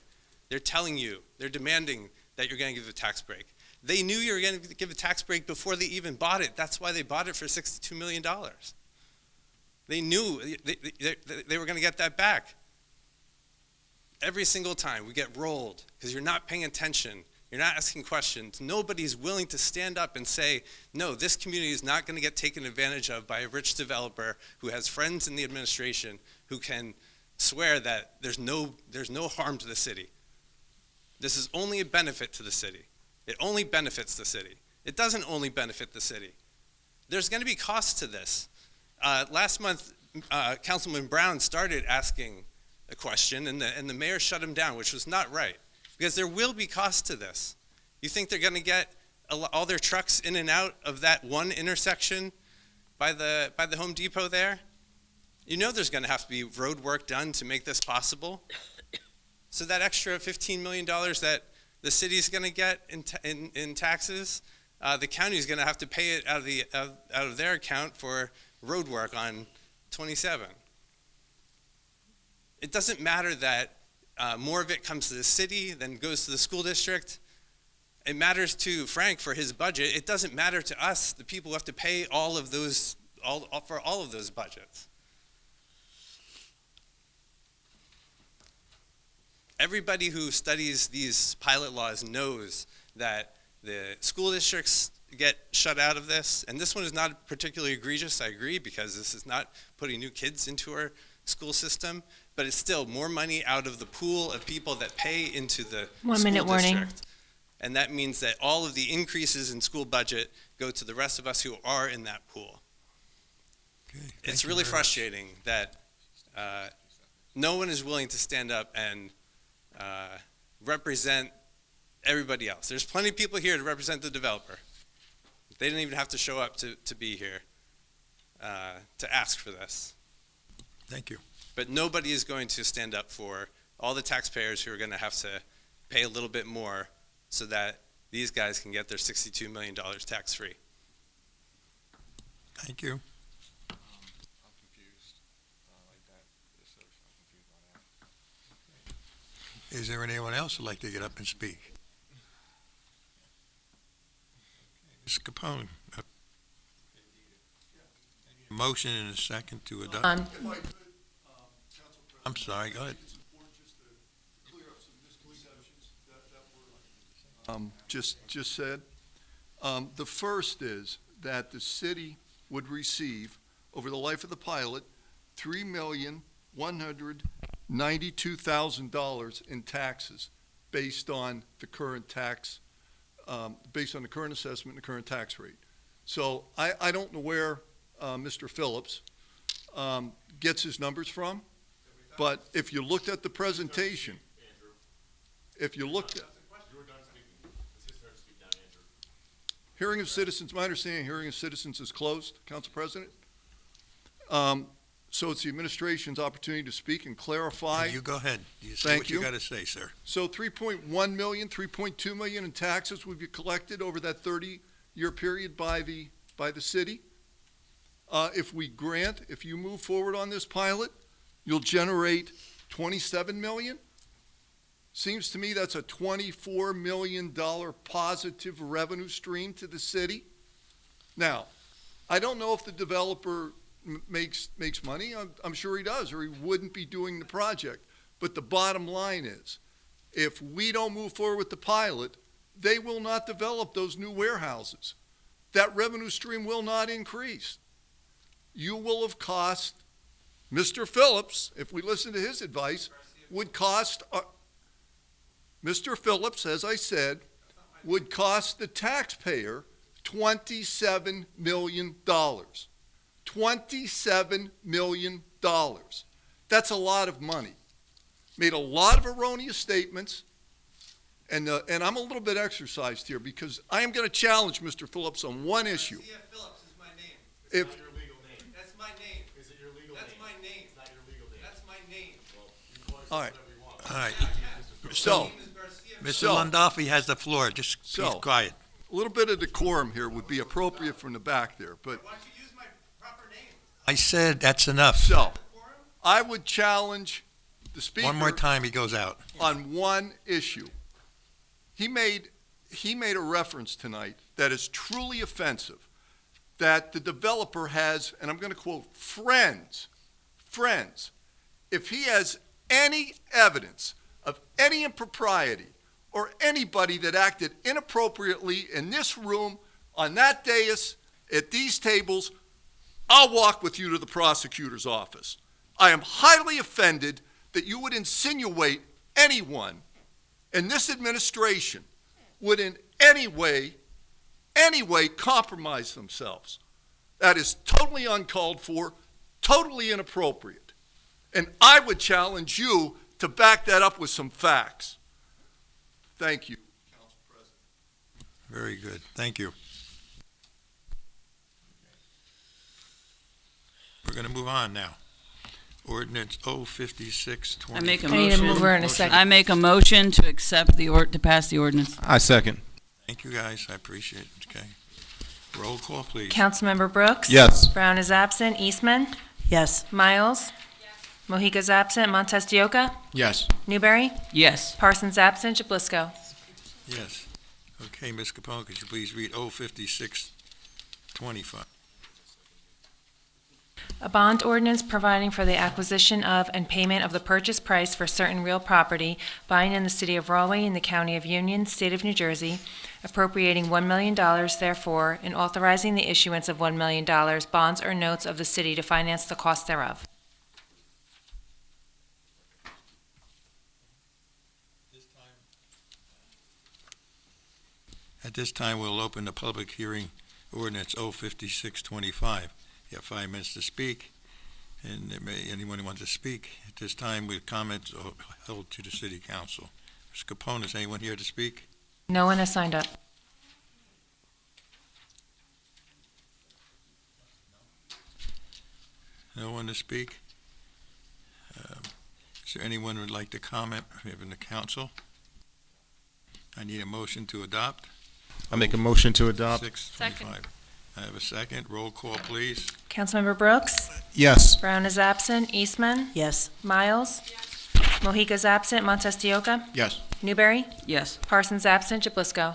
They're telling you, they're demanding that you're going to give a tax break. They knew you were going to give a tax break before they even bought it. That's why they bought it for $62 million. They knew they were going to get that back. Every single time we get rolled because you're not paying attention. You're not asking questions. Nobody's willing to stand up and say, no, this community is not going to get taken advantage of by a rich developer who has friends in the administration who can swear that there's no harm to the city. This is only a benefit to the city. It only benefits the city. It doesn't only benefit the city. There's going to be costs to this. Last month, Councilman Brown started asking a question, and the mayor shut him down, which was not right, because there will be costs to this. You think they're going to get all their trucks in and out of that one intersection by the Home Depot there? You know there's going to have to be road work done to make this possible. So that extra $15 million that the city's going to get in taxes, the county is going to have to pay it out of their account for road work on 27. It doesn't matter that more of it comes to the city than goes to the school district. It matters to Frank for his budget. It doesn't matter to us, the people who have to pay all of those budgets. Everybody who studies these pilot laws knows that the school districts get shut out of this, and this one is not particularly egregious, I agree, because this is not putting new kids into our school system, but it's still more money out of the pool of people that pay into the 1 school minute warning. district. And that means that all of the increases in school budget go to the rest of us who are in that pool. Okay, It's really frustrating that no one is willing to stand up and represent everybody else. There's plenty of people here to represent the developer. They didn't even have to show up to be here to ask for this. Thank you. But nobody is going to stand up for all the taxpayers who are going to have to pay a little bit more so that these guys can get their $62 million tax-free. Thank you. I'm confused like that. So I'm confused by that. Is there anyone else who'd like to get up and speak? Ms. Capone. Motion and a second to adopt. If I could, Council President. I'm sorry, go ahead. It's important just to clear up some misconceptions that were just said. The first is that the city would receive, over the life of the pilot, $3,100,000 $92,000 in taxes based on the current tax, based on the current assessment and the current tax rate. So I don't know where Mr. Phillips gets his numbers from, but if you looked at the presentation, if you looked at hearing of citizens, my understanding, hearing of citizens is closed, Council President. So it's the administration's opportunity to speak and clarify. You go ahead. You say Thank what you you. got to say, sir. So 3.1 million, 3.2 million in taxes would be collected over that 30-year period by the city. If you move forward on this pilot, you'll generate 27 million. Seems to me that's a $24 million positive revenue stream to the city. Now, I don't know if the developer makes money. I'm sure he does, or he wouldn't be doing the project. But the bottom line is, if we don't move forward with the pilot, they will not develop those new warehouses. That revenue stream will not increase. You will have cost, Mr. Phillips, if we listen to his advice, would cost, Mr. Phillips, as I said, would cost the taxpayer $27 million. $27 million. That's a lot of money. Made a lot of erroneous statements, and I'm a little bit exercised here because I am going to challenge Mr. Phillips on one issue. Garcia Phillips is my name. If Not your legal name. That's my name. Is it your legal That's name? my name. It's not your legal name. That's my name. Well, you can call yourself All right. whatever you want. All right. so, My name is Garcia Mr. So- Landolfi has the floor. Just be So- quiet. a little bit of decorum here would be appropriate from the back there, but Why don't you use my proper name? I said that's enough. so I would challenge the speaker One more time, he goes out. on one issue. He made a reference tonight that is truly offensive, that the developer has, and I'm going to quote, friends. If he has any evidence of any impropriety or anybody that acted inappropriately in this room, on that dais, at these tables, I'll walk with you to the prosecutor's office. I am highly offended that you would insinuate anyone in this administration would in any way compromise themselves. That is totally uncalled for, totally inappropriate. And I would challenge you to back that up with some facts. Thank you, Council President. Very good. Thank you. We're going to move on now. Ordinance 05624. I make a I need to motion. move her in a second. I make a motion to accept to pass the ordinance. I second. Thank you, guys. I appreciate it. Okay. Roll call, please. Councilmember Brooks? Yes. Brown is absent. Eastman? Yes. Miles? Mohica's absent. Montes de Oca? Yes. Newberry? Yes. Parsons absent. Jablisco? Yes. Okay, Ms. Capone, could you please read 05625? A bond ordinance providing for the acquisition of and payment of the purchase price for certain real property buying in the city of Rahway in the county of Union, state of New Jersey, appropriating $1 million therefore, and authorizing the issuance of $1 million bonds or notes of the city to finance the cost thereof. At this time, we'll open the public hearing ordinance 05625. You have 5 minutes to speak, and anyone who wants to speak. At this time, with comments held to the city council. Mr. Capone, is anyone here to speak? No one has signed up. No one to speak? Is there anyone who would like to comment from the council? I need a motion to adopt. I make a motion to adopt. 625. I have a second. Roll call, please. Councilmember Brooks? Yes. Brown is absent. Eastman? Yes. Miles? Mohica's absent. Montes de Oca? Yes. Newberry? Yes. Parsons absent. Jablisco?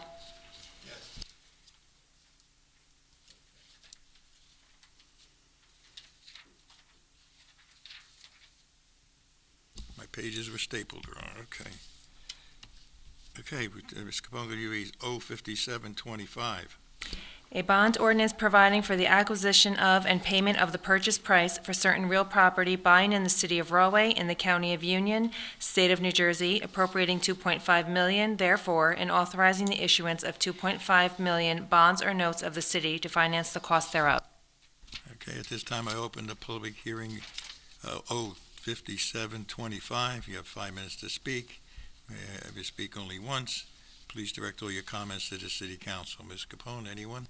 My pages were stapled wrong. Okay. Okay, Ms. Capone, could you read 05725? A bond ordinance providing for the acquisition of and payment of the purchase price for certain real property by and in the city of Rahway in the county of Union, state of New Jersey, appropriating $2.5 million, therefore, and authorizing the issuance of $2.5 million bonds or notes of the city to finance the cost thereof. Okay, at this time, I open the public hearing, 5725. You have 5 minutes to speak. May I have you speak only once. Please direct all your comments to the city council. Ms. Capone, anyone?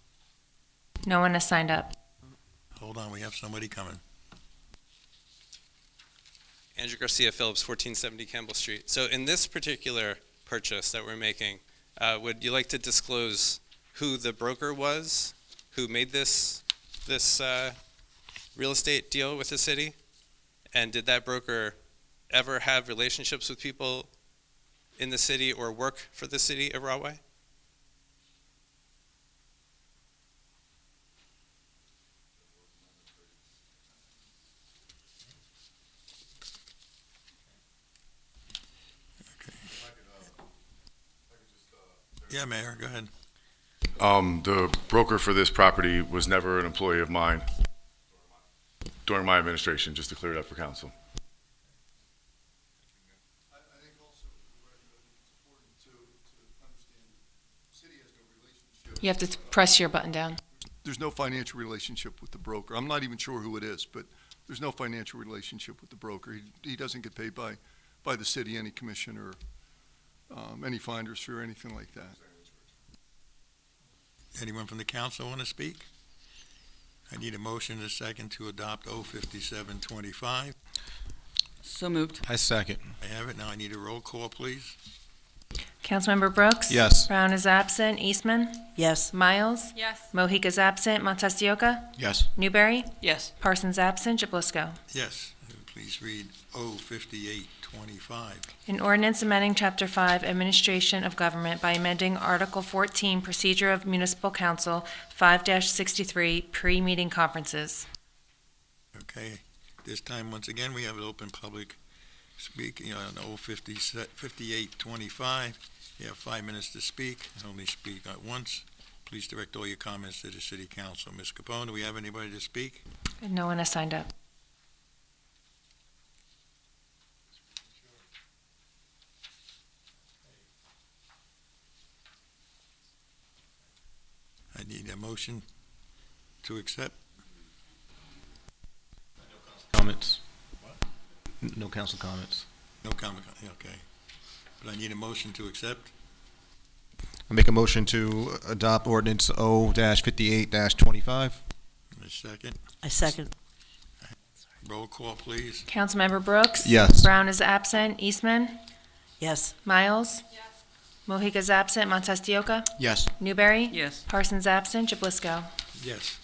No one has signed up. Hold on, we have somebody coming. Andrew Garcia Phillips, 1470 Campbell Street. So in this particular purchase that we're making, would you like to disclose who the broker was, who made this real estate deal with the city? And did that broker ever have relationships with people in the city or work for the city of Rahway? Yeah, Mayor, go ahead. The broker for this property was never an employee of mine during my administration, just to clear it up for council. I think also for the record, I think it's important to understand, the city has no relationship. You have to press your button down. There's no financial relationship with the broker. I'm not even sure who it is, but there's no financial relationship with the broker. He doesn't get paid by the city, any commission or any finder's fee or anything like that. Anyone from the council want to speak? I need a motion and a second to adopt 5725. So moved. I second. I have it. Now I need a roll call, please. Councilmember Brooks? Yes. Brown is absent. Eastman? Yes. Miles? Yes. Mohica's absent. Montestioka? Yes. Newberry? Yes. Parsons absent. Jablisco? Yes. Please read 5825. An ordinance amending Chapter 5 Administration of Government by amending Article 14 Procedure of Municipal Council 5-63 Pre-Meeting Conferences. Okay. This time, once again, we have an open public speaking on 5825. You have 5 minutes to speak. Only speak once. Please direct all your comments to the city council. Ms. Capone, do we have anybody to speak? No one has signed up. I need a motion to accept. Comments? No council comments. No comment, okay. But I need a motion to accept. I make a motion to adopt ordinance O-58-25. A second. I second. Roll call, please. Councilmember Brooks? Yes. Brown is absent. Eastman? Yes. Miles? Yes. Mohica's absent. Montestioka? Yes. Newberry? Yes. Parsons absent. Jablisco? Yes.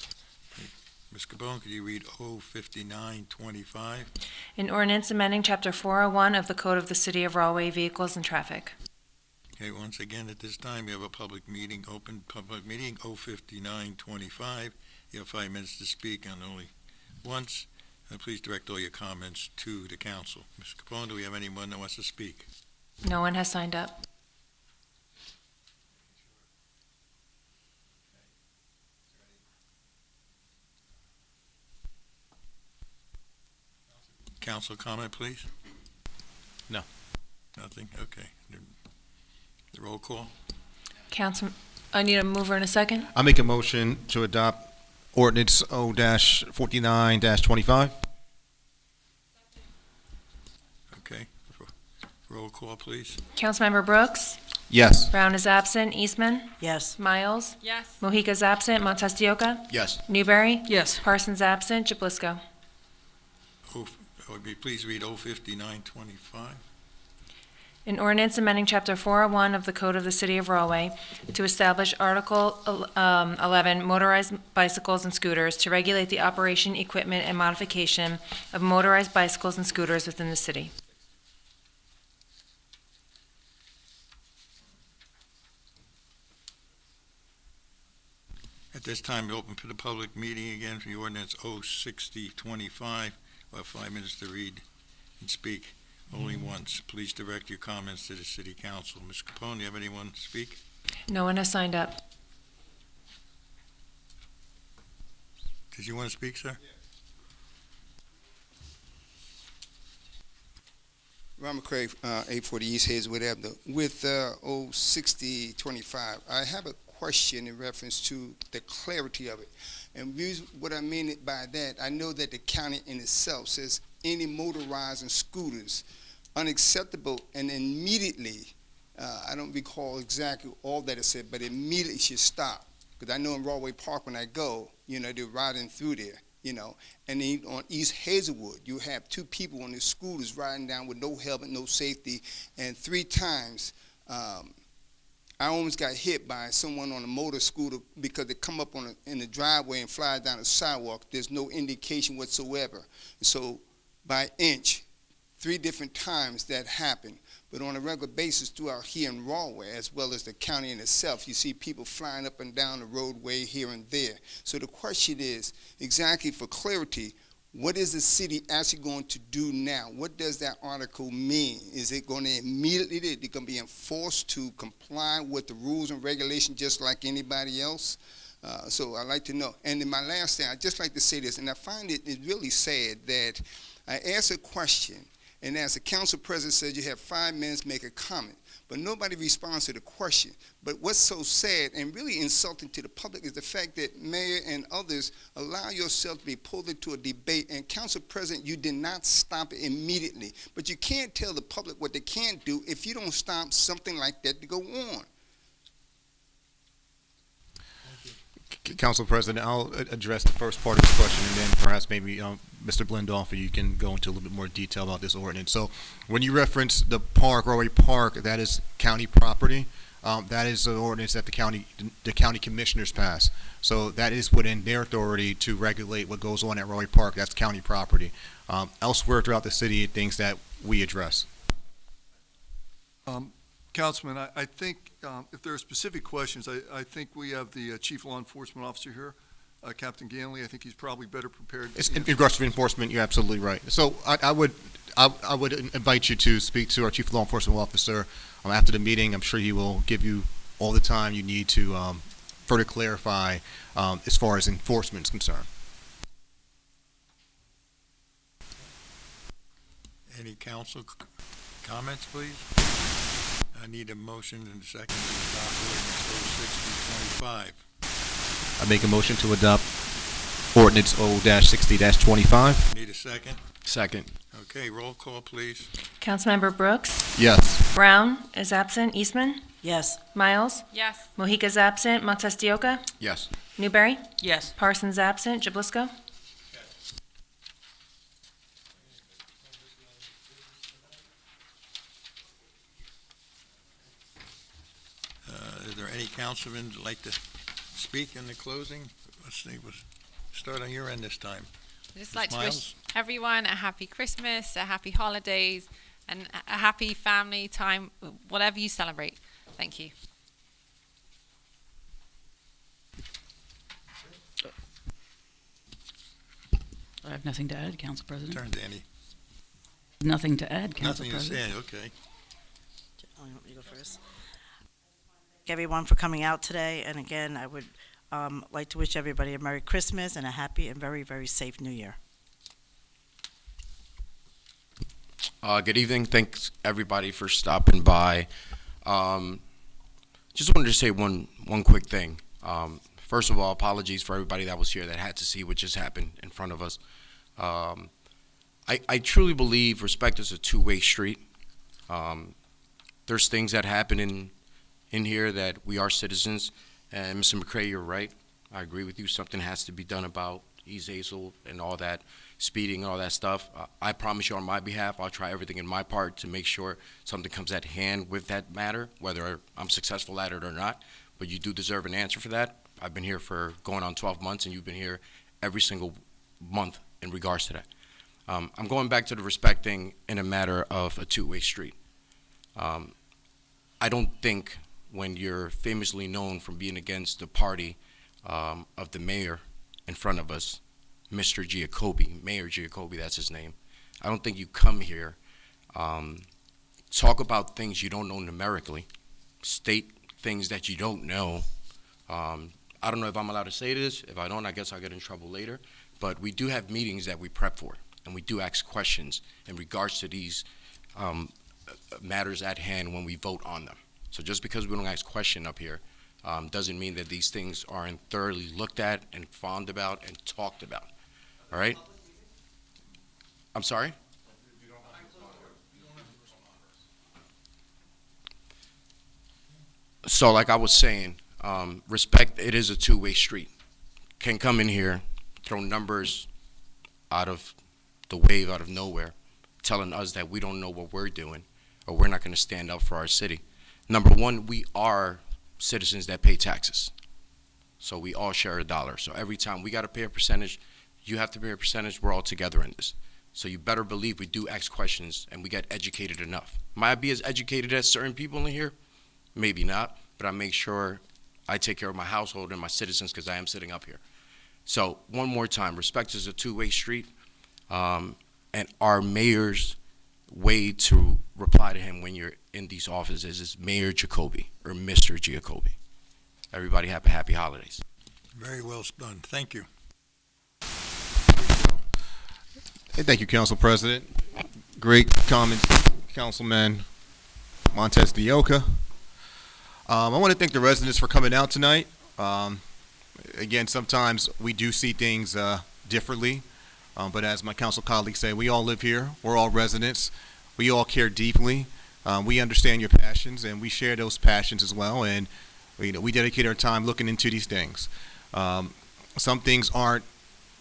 Ms. Capone, could you read 05925? An ordinance amending Chapter 401 of the Code of the City of Rahway, Vehicles and Traffic. Okay, once again, at this time, we have a public meeting, open public meeting, 05925. You have 5 minutes to speak on only once. Please direct all your comments to the council. Ms. Capone, do we have anyone that wants to speak? No one has signed up. Council comment, please? No. Nothing? Okay. The roll call? I need a mover and a second. I make a motion to adopt ordinance O-49-25. Okay. Roll call, please. Councilmember Brooks? Yes. Brown is absent. Eastman? Yes. Miles? Yes. Mohica's absent. Montestioka? Yes. Newberry? Yes. Parsons absent. Jablisco? Would you please read 05925? An ordinance amending Chapter 401 of the Code of the City of Rahway to establish Article 11, motorized bicycles and scooters, to regulate the operation, equipment, and modification of motorized bicycles and scooters within the city. At this time, we open for the public meeting again for the ordinance 06025. We'll have 5 minutes to read and speak only once. Please direct your comments to the city council. Ms. Capone, do you have anyone to speak? No one has signed up. Did you want to speak, sir? Ron McCray, 840 East Hazelwood Avenue. With 6025, I have a question in reference to the clarity of it. And what I mean by that, I know that the county in itself says any motorized and scooters unacceptable, and immediately, I don't recall exactly all that it said, but immediately should stop. Because I know in Rahway Park when I go, they're riding through there. And then on East Hazelwood, you have two people on the scooters riding down with no helmet, no safety, and 3 times I almost got hit by someone on a motor scooter because they come up in the driveway and fly down the sidewalk. There's no indication whatsoever. So by inch, 3 different times that happened. But on a regular basis throughout here in Rahway, as well as the county in itself, you see people flying up and down the roadway here and there. So the question is, exactly for clarity, what is the city actually going to do now? What does that article mean? Is it going to immediately, they're going to be enforced to comply with the rules and regulations just like anybody else? So I'd like to know. And then my last thing, I'd just like to say this, and I find it really sad that I asked a question, and as the council president said, you have 5 minutes, make a comment. But nobody responds to the question. But what's so sad and really insulting to the public is the fact that Mayor and others allow yourself to be pulled into a debate, and Council President, you did not stop it immediately. But you can't tell the public what they can't do if you don't stop something like that to go on. Council President, I'll address the first part of the question, and then perhaps maybe Mr. Blendorfer, you can go into a little bit more detail about this ordinance. So when you reference the park, Rahway Park, that is county property. That is an ordinance that the county commissioners pass. So that is within their authority to regulate what goes on at Rahway Park. That's county property. Elsewhere throughout the city, things that we address. Councilman, I think if there are specific questions, I think we have the Chief Law Enforcement Officer here, Captain Ganley. I think he's probably better prepared. In regards to enforcement, you're absolutely right. So I would invite you to speak to our Chief Law Enforcement Officer after the meeting. I'm sure he will give you all the time you need to further clarify as far as enforcement is concerned. Any council comments, please? I need a motion and a second to adopt ordinance 06025. I make a motion to adopt ordinance 0-60-25. Need a second? Second. Okay, roll call, please. Councilmember Brooks? Yes. Brown is absent. Eastman? Yes. Miles? Yes. Mojica's absent. Montestioka? Yes. Newberry? Yes. Parsons absent. Jablisco? Is there any councilman who'd like to speak in the closing? Let's see, we'll start on your end this time. I'd just like to Miles? wish everyone a happy Christmas, a happy holidays, and a happy family time, whatever you celebrate. Thank you. I have nothing to add, Council President. Turn to any. Nothing to add, Council Nothing to President. say, okay. Oh, you want me to go first? Thank everyone for coming out today, and again, I would like to wish everybody a Merry Christmas and a happy and very, very safe New Year. Good evening. Thanks everybody for stopping by. Just wanted to say one quick thing. First of all, apologies for everybody that was here that had to see what just happened in front of us. I truly believe respect is a two-way street. There's things that happen in here that we are citizens, and Mr. McCray, you're right. I agree with you. Something has to be done about East Hazel and all that speeding and all that stuff. I promise you on my behalf, I'll try everything in my part to make sure something comes at hand with that matter, whether I'm successful at it or not. But you do deserve an answer for that. I've been here for going on 12 months, and you've been here every single month in regards to that. I'm going back to the respect thing in a matter of a two-way street. I don't think when you're famously known for being against the party of the mayor in front of us, Mr. Giacobbe, Mayor Giacobbe, that's his name. I don't think you come here, talk about things you don't know numerically, state things that you don't know. I I don't know if I'm allowed to say this. If I don't, I guess I'll get in trouble later. But we do have meetings that we prep for, and we do ask questions in regards to these matters at hand when we vote on them. So just because we don't ask question up here doesn't mean that these things aren't thoroughly looked at and fond about and talked about. All right? I'm sorry? So like I was saying, respect, it is a two-way street. Can come in here, throw numbers out of the wave, out of nowhere, telling us that we don't know what we're doing or we're not going to stand up for our city. Number one, we are citizens that pay taxes. So we all share a dollar. So every time we got to pay a percentage, you have to pay a percentage, we're all together in this. So you better believe we do ask questions and we get educated enough. Might I be as educated as certain people in here? Maybe not, but I make sure I take care of my household and my citizens because I am sitting up here. So one more time, respect is a two-way street, and our mayor's way to reply to him when you're in these offices is Mayor Jacoby or Mr. Jacoby. Everybody have a happy holidays. Very well done. Thank you. Hey, thank you, Council President. Great comments, Councilman Montes de Oca. I want to thank the residents for coming out tonight. Again, sometimes we do see things differently, but as my council colleagues say, we all live here. We're all residents. We all care deeply. We understand your passions, and we share those passions as well. And we dedicate our time looking into these things. Some things aren't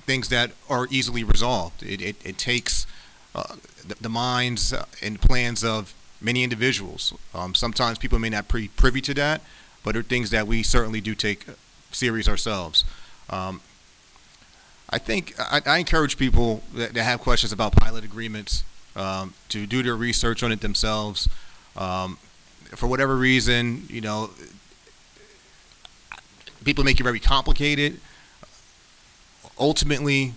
things that are easily resolved. It takes the minds and plans of many individuals. Sometimes people may not be privy to that, but there are things that we certainly do take serious ourselves. I think I encourage people that have questions about pilot agreements to do their research on it themselves. For whatever reason, people make it very complicated. Ultimately,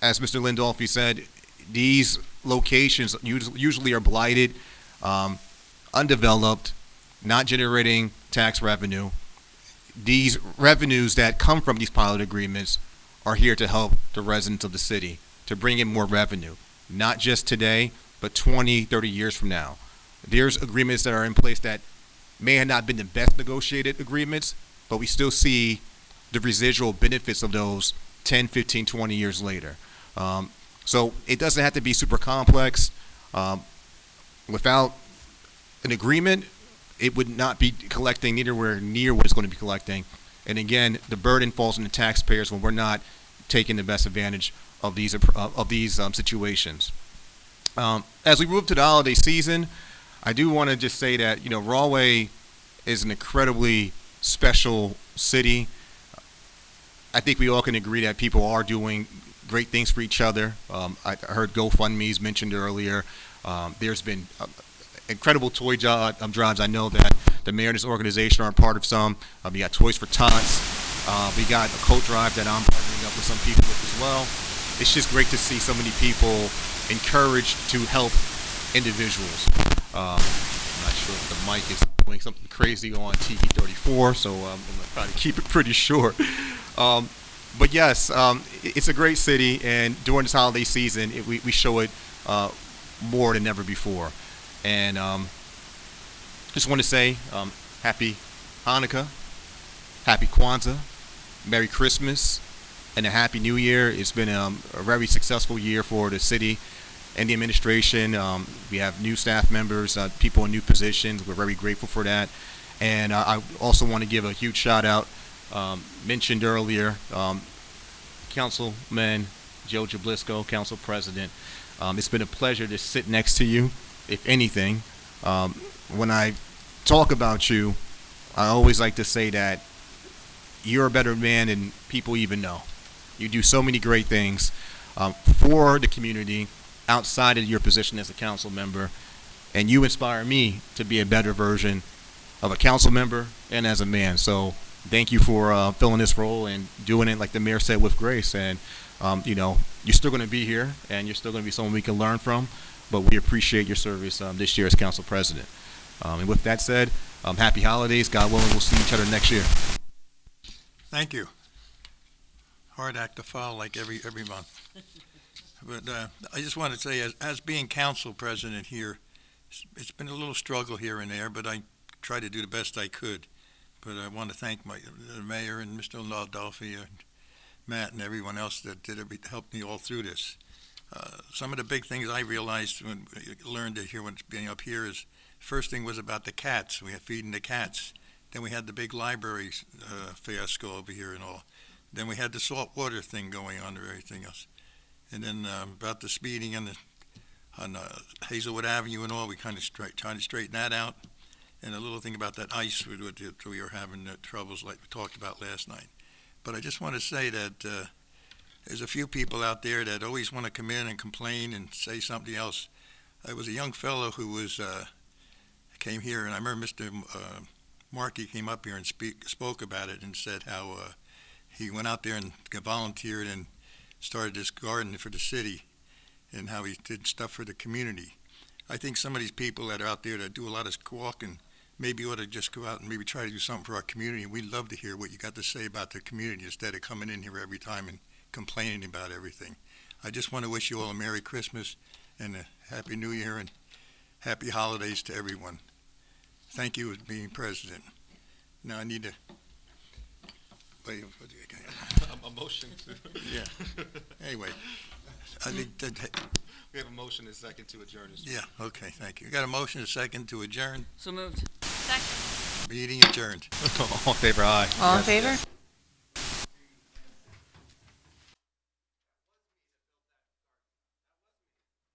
as Mr. Lindolfi said, these locations usually are blighted, undeveloped, not generating tax revenue. These revenues that come from these pilot agreements are here to help the residents of the city, to bring in more revenue, not just today, but 20, 30 years from now. There's agreements that are in place that may have not been the best negotiated agreements, but we still see the residual benefits of those 10, 15, 20 years later. So it doesn't have to be super complex. Without an agreement, it would not be collecting anywhere near what it's going to be collecting. And again, the burden falls on the taxpayers when we're not taking the best advantage of these situations. As we move to the holiday season, I do want to just say that Rahway is an incredibly special city. I think we all can agree that people are doing great things for each other. I heard GoFundMe's mentioned earlier. There's been incredible toy drives. I know that the mayor and his organization are a part of some. We got Toys for Tots. We got a coat drive that I'm partnering up with some people with as well. It's just great to see so many people encouraged to help individuals. I'm not sure if the mic is doing something crazy on TV 34, so I'm going to try to keep it pretty short. But yes, it's a great city, and during this holiday season, we show it more than ever before. And just want to say happy Hanukkah, happy Kwanzaa, Merry Christmas, and a Happy New Year. It's been a very successful year for the city and the administration. We have new staff members, people in new positions. We're very grateful for that. And I also want to give a huge shout out, mentioned earlier, Councilman Joe Jablisco, Council President. It's been a pleasure to sit next to you. If anything, when I talk about you, I always like to say that you're a better man than people even know. You do so many great things for the community outside of your position as a council member, and you inspire me to be a better version of a council member and as a man. So thank you for filling this role and doing it, like the mayor said, with grace. And you're still going to be here, and you're still going to be someone we can learn from, but we appreciate your service this year as council president. And with that said, happy holidays. God willing, we'll see each other next year. Thank you. Hard act to follow like every month. But I just want to say, as being council president here, it's been a little struggle here and there, but I tried to do the best I could. But I want to thank the mayor and Mr. Adolfi and Matt and everyone else that helped me all through this. Some of the big things I realized when I learned it here when being up here is, first thing was about the cats. We had feeding the cats. Then we had the big library fiasco over here and all. Then we had the salt water thing going on and everything else. And then about the speeding on Hazelwood Avenue and all, we kind of trying to straighten that out. And a little thing about that ice we were having troubles like we talked about last night. But I just want to say that there's a few people out there that always want to come in and complain and say something else. There was a young fellow who came here, and I remember Mr. Markey came up here and spoke about it and said how he went out there and volunteered and started this garden for the city and how he did stuff for the community. I think some of these people that are out there that do a lot of squawking maybe ought to just go out and maybe try to do something for our community. We'd love to hear what you got to say about the community instead of coming in here every time and complaining about everything. I just want to wish you all a Merry Christmas and a Happy New Year and Happy Holidays to everyone. Thank you for being president. Now I need to wait. A motion to. Yeah. Anyway, I think that. We have a motion and a second to adjourn. Yeah. Okay. Thank you. Got a motion and a second to adjourn. So moved. Second. Meeting adjourned. All in favor, aye. All in favor?